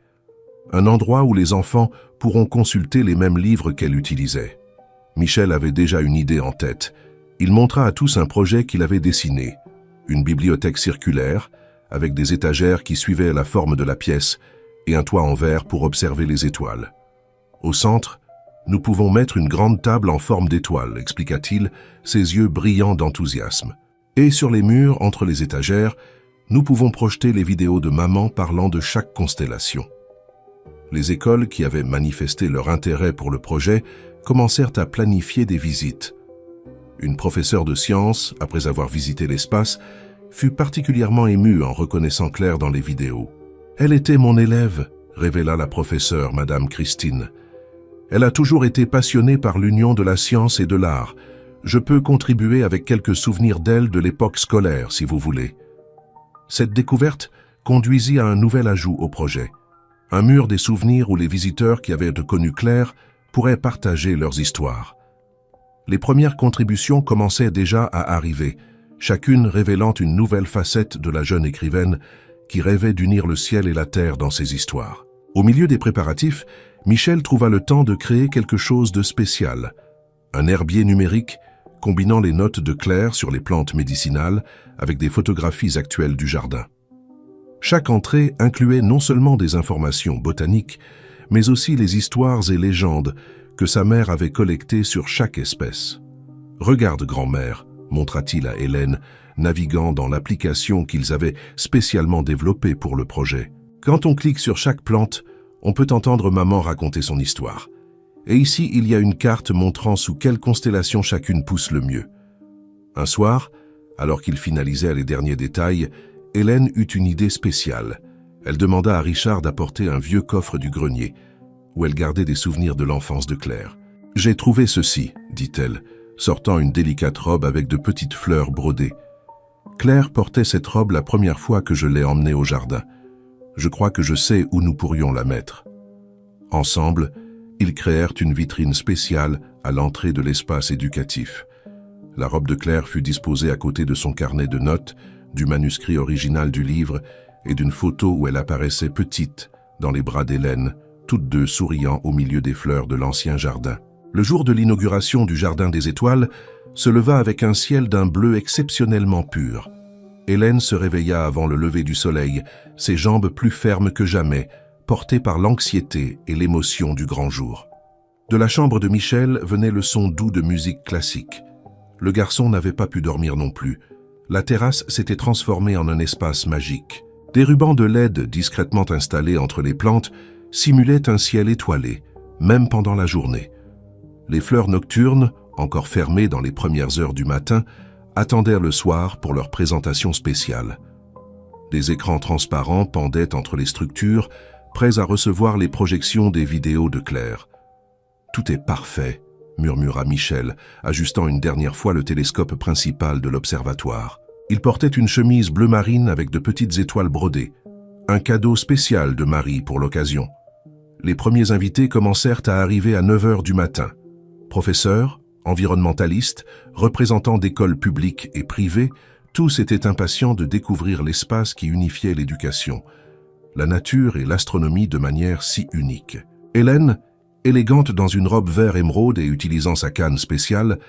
Un endroit où les enfants pourront consulter les mêmes livres qu'elle utilisait. Michel avait déjà une idée en tête. Il montra à tous un projet qu'il avait dessiné. Une bibliothèque circulaire, avec des étagères qui suivaient la forme de la pièce, et un toit en verre pour observer les étoiles. Au centre, nous pouvons mettre une grande table en forme d'étoile, expliqua-t-il, ses yeux brillants d'enthousiasme. Et sur les murs, entre les étagères, nous pouvons projeter les vidéos de maman parlant de chaque constellation. Les écoles qui avaient manifesté leur intérêt pour le projet commencèrent à planifier des visites. Une professeure de sciences, après avoir visité l'espace, fut particulièrement émue en reconnaissant Claire dans les vidéos. « Elle était mon élève », révéla la professeure, Madame Christine. « Elle a toujours été passionnée par l'union de la science et de l'art. Je peux contribuer avec quelques souvenirs d'elle de l'époque scolaire, si vous voulez. » Cette découverte conduisit à un nouvel ajout au projet. Un mur des souvenirs où les visiteurs qui avaient connu Claire pourraient partager leurs histoires. Les premières contributions commençaient déjà à arriver, chacune révélant une nouvelle facette de la jeune écrivaine qui rêvait d'unir le ciel et la terre dans ses histoires. Au milieu des préparatifs, Michel trouva le temps de créer quelque chose de spécial. Un herbier numérique combinant les notes de Claire sur les plantes médicinales avec des photographies actuelles du jardin. Chaque entrée incluait non seulement des informations botaniques, mais aussi les histoires et légendes que sa mère avait collectées sur chaque espèce. « Regarde, grand-mère », montra-t-il à Hélène, naviguant dans l'application qu'ils avaient spécialement développée pour le projet. Quand on clique sur chaque plante, on peut entendre maman raconter son histoire. Et ici, il y a une carte montrant sous quelle constellation chacune pousse le mieux. Un soir, alors qu'ils finalisaient les derniers détails, Hélène eut une idée spéciale. Elle demanda à Richard d'apporter un vieux coffre du grenier, où elle gardait des souvenirs de l'enfance de Claire. « J'ai trouvé ceci », dit-elle, sortant une délicate robe avec de petites fleurs brodées. Claire portait cette robe la première fois que je l'ai emmenée au jardin. Je crois que je sais où nous pourrions la mettre. Ensemble, ils créèrent une vitrine spéciale à l'entrée de l'espace éducatif. La robe de Claire fut disposée à côté de son carnet de notes, du manuscrit original du livre et d'une photo où elle apparaissait petite dans les bras d'Hélène, toutes deux souriant au milieu des fleurs de l'ancien jardin. Le jour de l'inauguration du Jardin des Étoiles se leva avec un ciel d'un bleu exceptionnellement pur. Hélène se réveilla avant le lever du soleil, ses jambes plus fermes que jamais, portée par l'anxiété et l'émotion du grand jour. De la chambre de Michel venait le son doux de musique classique. Le garçon n'avait pas pu dormir non plus. La terrasse s'était transformée en un espace magique. Des rubans de LED discrètement installés entre les plantes simulaient un ciel étoilé, même pendant la journée. Les fleurs nocturnes, encore fermées dans les premières heures du matin, attendirent le soir pour leur présentation spéciale. Des écrans transparents pendaient entre les structures, prêts à recevoir les projections des vidéos de Claire. « Tout est parfait », murmura Michel, ajustant une dernière fois le télescope principal de l'observatoire. Il portait une chemise bleu marine avec de petites étoiles brodées, un cadeau spécial de Marie pour l'occasion. Les premiers invités commencèrent à arriver à 9 heures du matin. Professeurs, environnementalistes, représentants d'écoles publiques et privées, tous étaient impatients de découvrir l'espace qui unifiait l'éducation, la nature et l'astronomie de manière si unique. Hélène, élégante dans une robe vert émeraude et utilisant sa canne spéciale,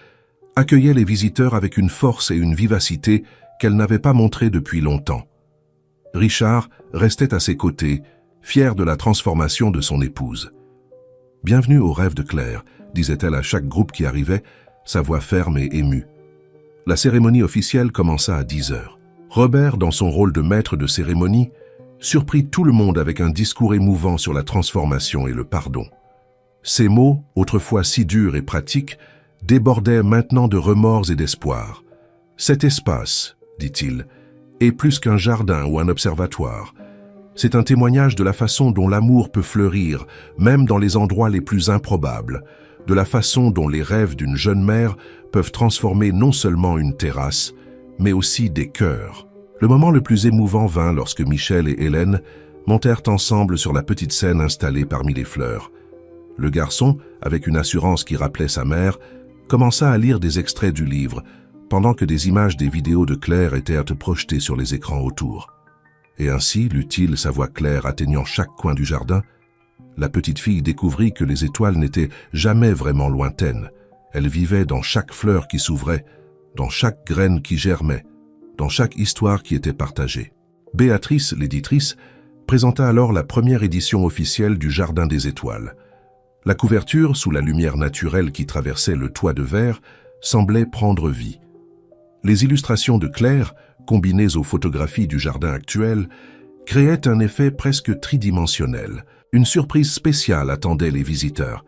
accueillait les visiteurs avec une force et une vivacité qu'elle n'avait pas montrées depuis longtemps. Richard restait à ses côtés, fier de la transformation de son épouse. « Bienvenue au rêve de Claire », disait-elle à chaque groupe qui arrivait, sa voix ferme et émue. La cérémonie officielle commença à 10 heures. Robert, dans son rôle de maître de cérémonie, surprit tout le monde avec un discours émouvant sur la transformation et le pardon. Ces mots, autrefois si durs et pratiques, débordaient maintenant de remords et d'espoir. « Cet espace, dit-il, est plus qu'un jardin ou un observatoire. C'est un témoignage de la façon dont l'amour peut fleurir, même dans les endroits les plus improbables, de la façon dont les rêves d'une jeune mère peuvent transformer non seulement une terrasse, mais aussi des cœurs. » Le moment le plus émouvant vint lorsque Michel et Hélène montèrent ensemble sur la petite scène installée parmi les fleurs. Le garçon, avec une assurance qui rappelait sa mère, commença à lire des extraits du livre, pendant que des images des vidéos de Claire étaient projetées sur les écrans autour. Et ainsi, lut-il, sa voix claire atteignant chaque coin du jardin, la petite fille découvrit que les étoiles n'étaient jamais vraiment lointaines. Elles vivaient dans chaque fleur qui s'ouvrait, dans chaque graine qui germait, dans chaque histoire qui était partagée. Béatrice, l'éditrice, présenta alors la première édition officielle du Jardin des Étoiles. La couverture, sous la lumière naturelle qui traversait le toit de verre, semblait prendre vie. Les illustrations de Claire, combinées aux photographies du jardin actuel, créaient un effet presque tridimensionnel. Une surprise spéciale attendait les visiteurs.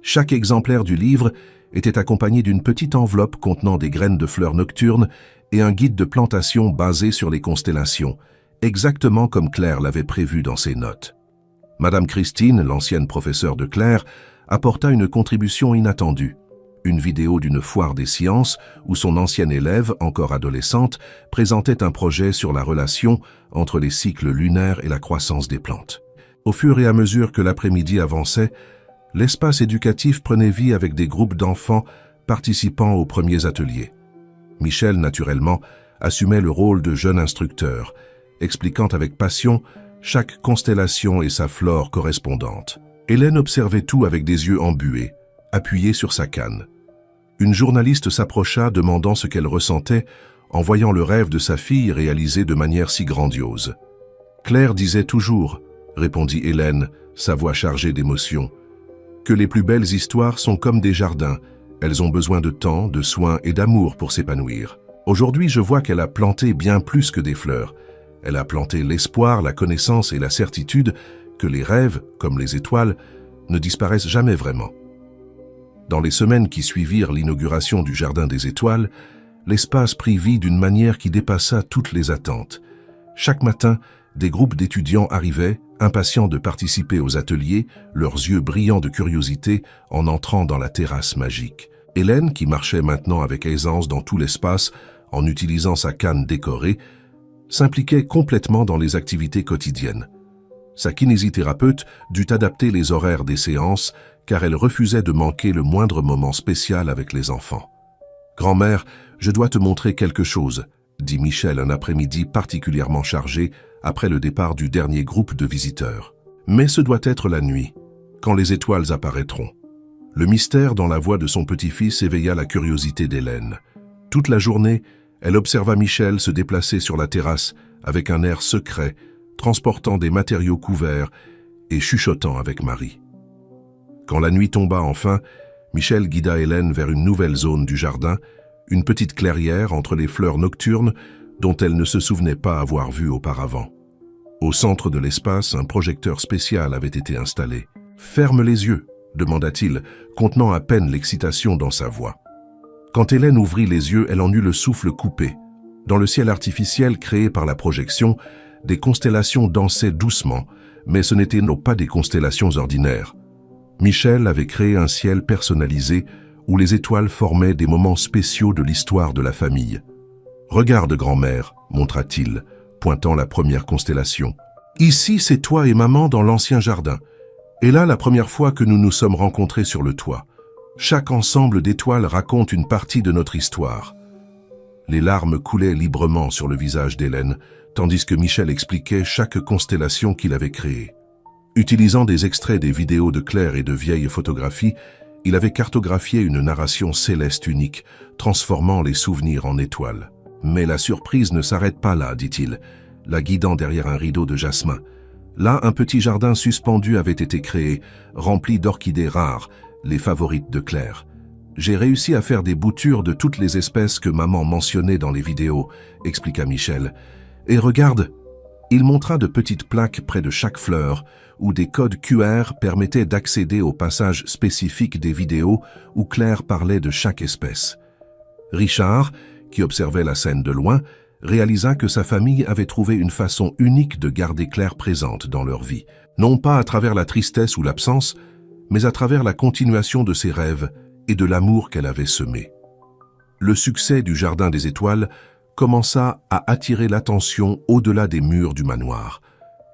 Chaque exemplaire du livre était accompagné d'une petite enveloppe contenant des graines de fleurs nocturnes et un guide de plantation basé sur les constellations, exactement comme Claire l'avait prévu dans ses notes. Madame Christine, l'ancienne professeure de Claire, apporta une contribution inattendue. Une vidéo d'une foire des sciences où son ancienne élève, encore adolescente, présentait un projet sur la relation entre les cycles lunaires et la croissance des plantes. Au fur et à mesure que l'après-midi avançait, l'espace éducatif prenait vie avec des groupes d'enfants participant aux premiers ateliers. Michel, naturellement, assumait le rôle de jeune instructeur, expliquant avec passion chaque constellation et sa flore correspondante. Hélène observait tout avec des yeux embués, appuyée sur sa canne. Une journaliste s'approcha demandant ce qu'elle ressentait en voyant le rêve de sa fille réalisé de manière si grandiose. « Claire disait toujours, » répondit Hélène, sa voix chargée d'émotion, « que les plus belles histoires sont comme des jardins. Elles ont besoin de temps, de soins et d'amour pour s'épanouir. Aujourd'hui, je vois qu'elle a planté bien plus que des fleurs. Elle a planté l'espoir, la connaissance et la certitude que les rêves, comme les étoiles, ne disparaissent jamais vraiment. » Dans les semaines qui suivirent l'inauguration du Jardin des Étoiles, l'espace prit vie d'une manière qui dépassa toutes les attentes. Chaque matin, des groupes d'étudiants arrivaient, impatients de participer aux ateliers, leurs yeux brillants de curiosité en entrant dans la terrasse magique. Hélène, qui marchait maintenant avec aisance dans tout l'espace en utilisant sa canne décorée, s'impliquait complètement dans les activités quotidiennes. Sa kinésithérapeute dut adapter les horaires des séances car elle refusait de manquer le moindre moment spécial avec les enfants. « Grand-mère, je dois te montrer quelque chose », dit Michel un après-midi particulièrement chargé après le départ du dernier groupe de visiteurs. Mais ce doit être la nuit, quand les étoiles apparaîtront. Le mystère dans la voix de son petit-fils éveilla la curiosité d'Hélène. Toute la journée, elle observa Michel se déplacer sur la terrasse avec un air secret, transportant des matériaux couverts et chuchotant avec Marie. Quand la nuit tomba enfin, Michel guida Hélène vers une nouvelle zone du jardin, une petite clairière entre les fleurs nocturnes dont elle ne se souvenait pas avoir vu auparavant. Au centre de l'espace, un projecteur spécial avait été installé. « Ferme les yeux », demanda-t-il, contenant à peine l'excitation dans sa voix. Quand Hélène ouvrit les yeux, elle en eut le souffle coupé. Dans le ciel artificiel créé par la projection, des constellations dansaient doucement, mais ce n'étaient pas des constellations ordinaires. Michel avait créé un ciel personnalisé où les étoiles formaient des moments spéciaux de l'histoire de la famille. « Regarde, grand-mère », montra-t-il, pointant la première constellation. « Ici, c'est toi et maman dans l'ancien jardin. Et là, la première fois que nous nous sommes rencontrés sur le toit. Chaque ensemble d'étoiles raconte une partie de notre histoire. » Les larmes coulaient librement sur le visage d'Hélène, tandis que Michel expliquait chaque constellation qu'il avait créée. Utilisant des extraits des vidéos de Claire et de vieilles photographies, il avait cartographié une narration céleste unique, transformant les souvenirs en étoiles. Mais la surprise ne s'arrête pas là, dit-il, la guidant derrière un rideau de jasmin. Là, un petit jardin suspendu avait été créé, rempli d'orchidées rares, les favorites de Claire. J'ai réussi à faire des boutures de toutes les espèces que maman mentionnait dans les vidéos, expliqua Michel. Et regarde, il montra de petites plaques près de chaque fleur, où des codes QR permettaient d'accéder aux passages spécifiques des vidéos où Claire parlait de chaque espèce. Richard, qui observait la scène de loin, réalisa que sa famille avait trouvé une façon unique de garder Claire présente dans leur vie, non pas à travers la tristesse ou l'absence, mais à travers la continuation de ses rêves et de l'amour qu'elle avait semé. Le succès du Jardin des Étoiles commença à attirer l'attention au-delà des murs du manoir.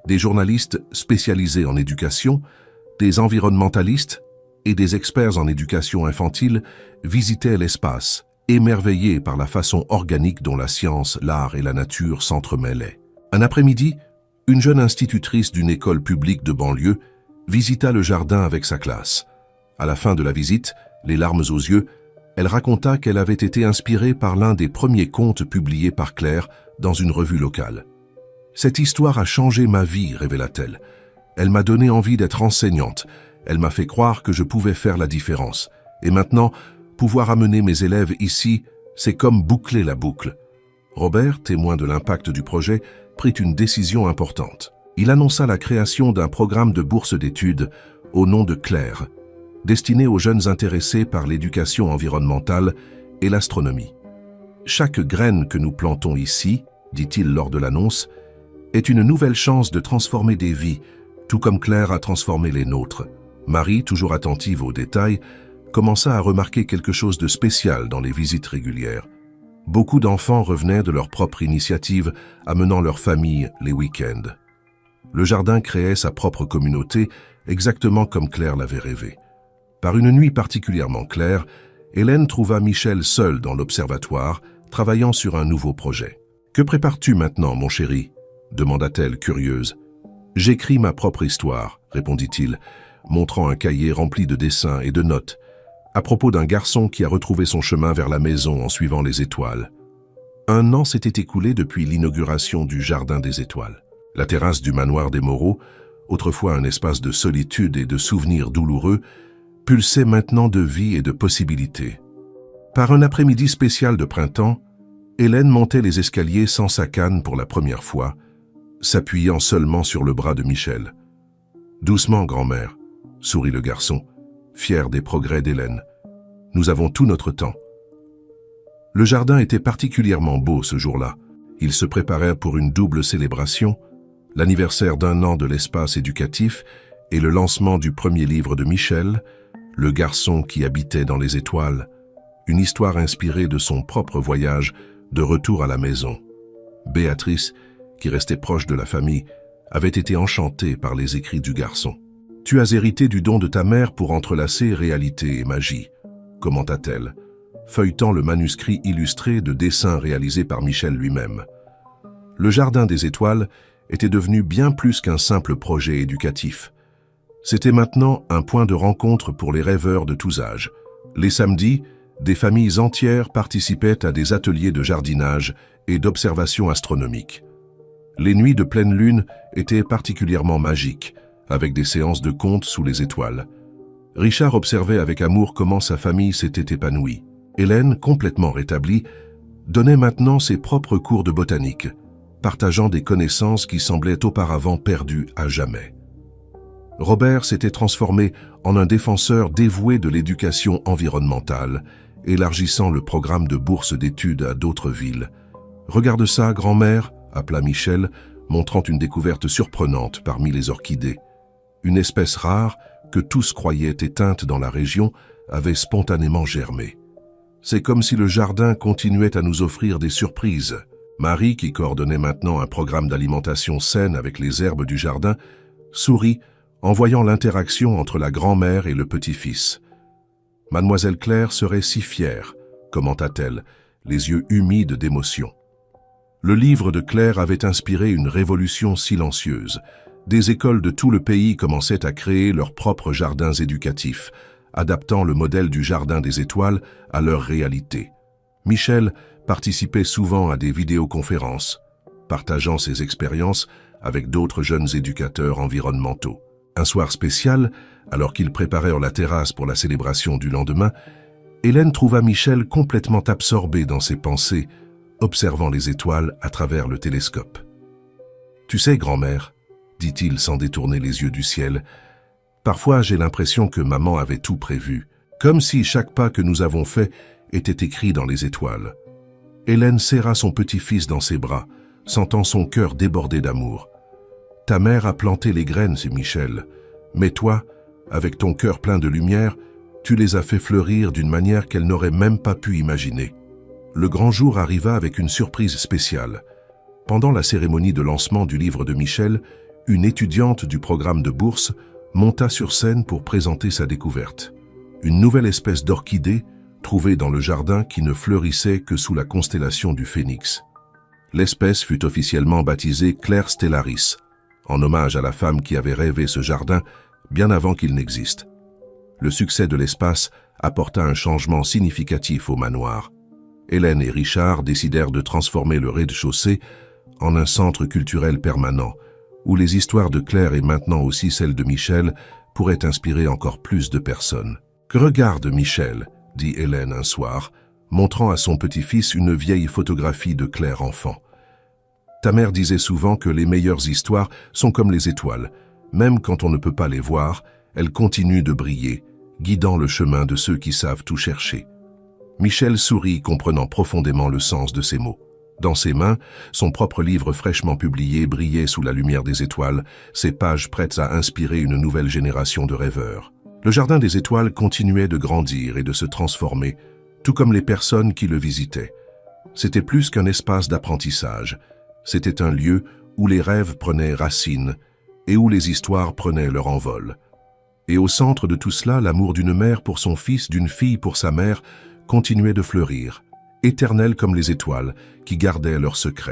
Des journalistes spécialisés en éducation, des environnementalistes et des experts en éducation infantile visitaient l'espace, émerveillés par la façon organique dont la science, l'art et la nature s'entremêlaient. Un après-midi, une jeune institutrice d'une école publique de banlieue visita le jardin avec sa classe. À la fin de la visite, les larmes aux yeux, elle raconta qu'elle avait été inspirée par l'un des premiers contes publiés par Claire dans une revue locale. « Cette histoire a changé ma vie », révéla-t-elle. « Elle m'a donné envie d'être enseignante. Elle m'a fait croire que je pouvais faire la différence. Et maintenant, pouvoir amener mes élèves ici, c'est comme boucler la boucle. » Robert, témoin de l'impact du projet, prit une décision importante. Il annonça la création d'un programme de bourse d'études au nom de Claire, destiné aux jeunes intéressés par l'éducation environnementale et l'astronomie. « Chaque graine que nous plantons ici, dit-il lors de l'annonce, est une nouvelle chance de transformer des vies, tout comme Claire a transformé les nôtres. » Marie, toujours attentive aux détails, commença à remarquer quelque chose de spécial dans les visites régulières. Beaucoup d'enfants revenaient de leur propre initiative, amenant leur famille les week-ends. Le jardin créait sa propre communauté, exactement comme Claire l'avait rêvé. Par une nuit particulièrement claire, Hélène trouva Michel seul dans l'observatoire, travaillant sur un nouveau projet. « Que prépares-tu maintenant, mon chéri ?» demanda-t-elle curieuse. « J'écris ma propre histoire », répondit-il, montrant un cahier rempli de dessins et de notes, à propos d'un garçon qui a retrouvé son chemin vers la maison en suivant les étoiles. 1 an s'était écoulé depuis l'inauguration du Jardin des Étoiles. La terrasse du manoir des Moreau, autrefois un espace de solitude et de souvenirs douloureux, pulsait maintenant de vie et de possibilités. Par un après-midi spécial de printemps, Hélène montait les escaliers sans sa canne pour la première fois, s'appuyant seulement sur le bras de Michel. « Doucement, grand-mère », sourit le garçon, fier des progrès d'Hélène. « Nous avons tout notre temps. » Le jardin était particulièrement beau ce jour-là. Il se préparait pour une double célébration, l'anniversaire d'1 an de l'espace éducatif et le lancement du premier livre de Michel, Le garçon qui habitait dans les étoiles, une histoire inspirée de son propre voyage de retour à la maison. Béatrice, qui restait proche de la famille, avait été enchantée par les écrits du garçon. « Tu as hérité du don de ta mère pour entrelacer réalité et magie », commenta-t-elle, feuilletant le manuscrit illustré de dessins réalisés par Michel lui-même. Le Jardin des Étoiles était devenu bien plus qu'un simple projet éducatif. C'était maintenant un point de rencontre pour les rêveurs de tous âges. Les samedis, des familles entières participaient à des ateliers de jardinage et d'observation astronomique. Les nuits de pleine lune étaient particulièrement magiques, avec des séances de contes sous les étoiles. Richard observait avec amour comment sa famille s'était épanouie. Hélène, complètement rétablie, donnait maintenant ses propres cours de botanique, partageant des connaissances qui semblaient auparavant perdues à jamais. Robert s'était transformé en un défenseur dévoué de l'éducation environnementale, élargissant le programme de bourse d'études à d'autres villes. « Regarde ça, grand-mère » appela Michel, montrant une découverte surprenante parmi les orchidées. Une espèce rare, que tous croyaient éteinte dans la région, avait spontanément germé. C'est comme si le jardin continuait à nous offrir des surprises. Marie, qui coordonnait maintenant un programme d'alimentation saine avec les herbes du jardin, sourit en voyant l'interaction entre la grand-mère et le petit-fils. « Mademoiselle Claire serait si fière », commenta-t-elle, les yeux humides d'émotion. Le livre de Claire avait inspiré une révolution silencieuse. Des écoles de tout le pays commençaient à créer leurs propres jardins éducatifs, adaptant le modèle du Jardin des Étoiles à leur réalité. Michel participait souvent à des vidéoconférences, partageant ses expériences avec d'autres jeunes éducateurs environnementaux. Un soir spécial, alors qu'ils préparèrent la terrasse pour la célébration du lendemain, Hélène trouva Michel complètement absorbé dans ses pensées, observant les étoiles à travers le télescope. « Tu sais, grand-mère, » dit-il sans détourner les yeux du ciel, « parfois j'ai l'impression que maman avait tout prévu, comme si chaque pas que nous avons fait était écrit dans les étoiles. » Hélène serra son petit-fils dans ses bras, sentant son cœur déborder d'amour. « Ta mère a planté les graines, c'est Michel, mais toi, avec ton cœur plein de lumière, tu les as fait fleurir d'une manière qu'elle n'aurait même pas pu imaginer. » Le grand jour arriva avec une surprise spéciale. Pendant la cérémonie de lancement du livre de Michel, une étudiante du programme de bourse monta sur scène pour présenter sa découverte. Une nouvelle espèce d'orchidée trouvée dans le jardin qui ne fleurissait que sous la constellation du Phénix. L'espèce fut officiellement baptisée Claire Stellaris, en hommage à la femme qui avait rêvé ce jardin bien avant qu'il n'existe. Le succès de l'espace apporta un changement significatif au manoir. Hélène et Richard décidèrent de transformer le rez-de-chaussée en un centre culturel permanent, où les histoires de Claire et maintenant aussi celles de Michel pourraient inspirer encore plus de personnes. « Regarde, Michel », dit Hélène un soir, montrant à son petit-fils une vieille photographie de Claire enfant. « Ta mère disait souvent que les meilleures histoires sont comme les étoiles. Même quand on ne peut pas les voir, elles continuent de briller, guidant le chemin de ceux qui savent tout chercher. » Michel sourit, comprenant profondément le sens de ces mots. Dans ses mains, son propre livre fraîchement publié brillait sous la lumière des étoiles, ses pages prêtes à inspirer une nouvelle génération de rêveurs. Le Jardin des Étoiles continuait de grandir et de se transformer, tout comme les personnes qui le visitaient. C'était plus qu'un espace d'apprentissage. C'était un lieu où les rêves prenaient racine et où les histoires prenaient leur envol. Et au centre de tout cela, l'amour d'une mère pour son fils, d'une fille pour sa mère, continuait de fleurir, éternelles comme les étoiles qui gardaient leurs secrets.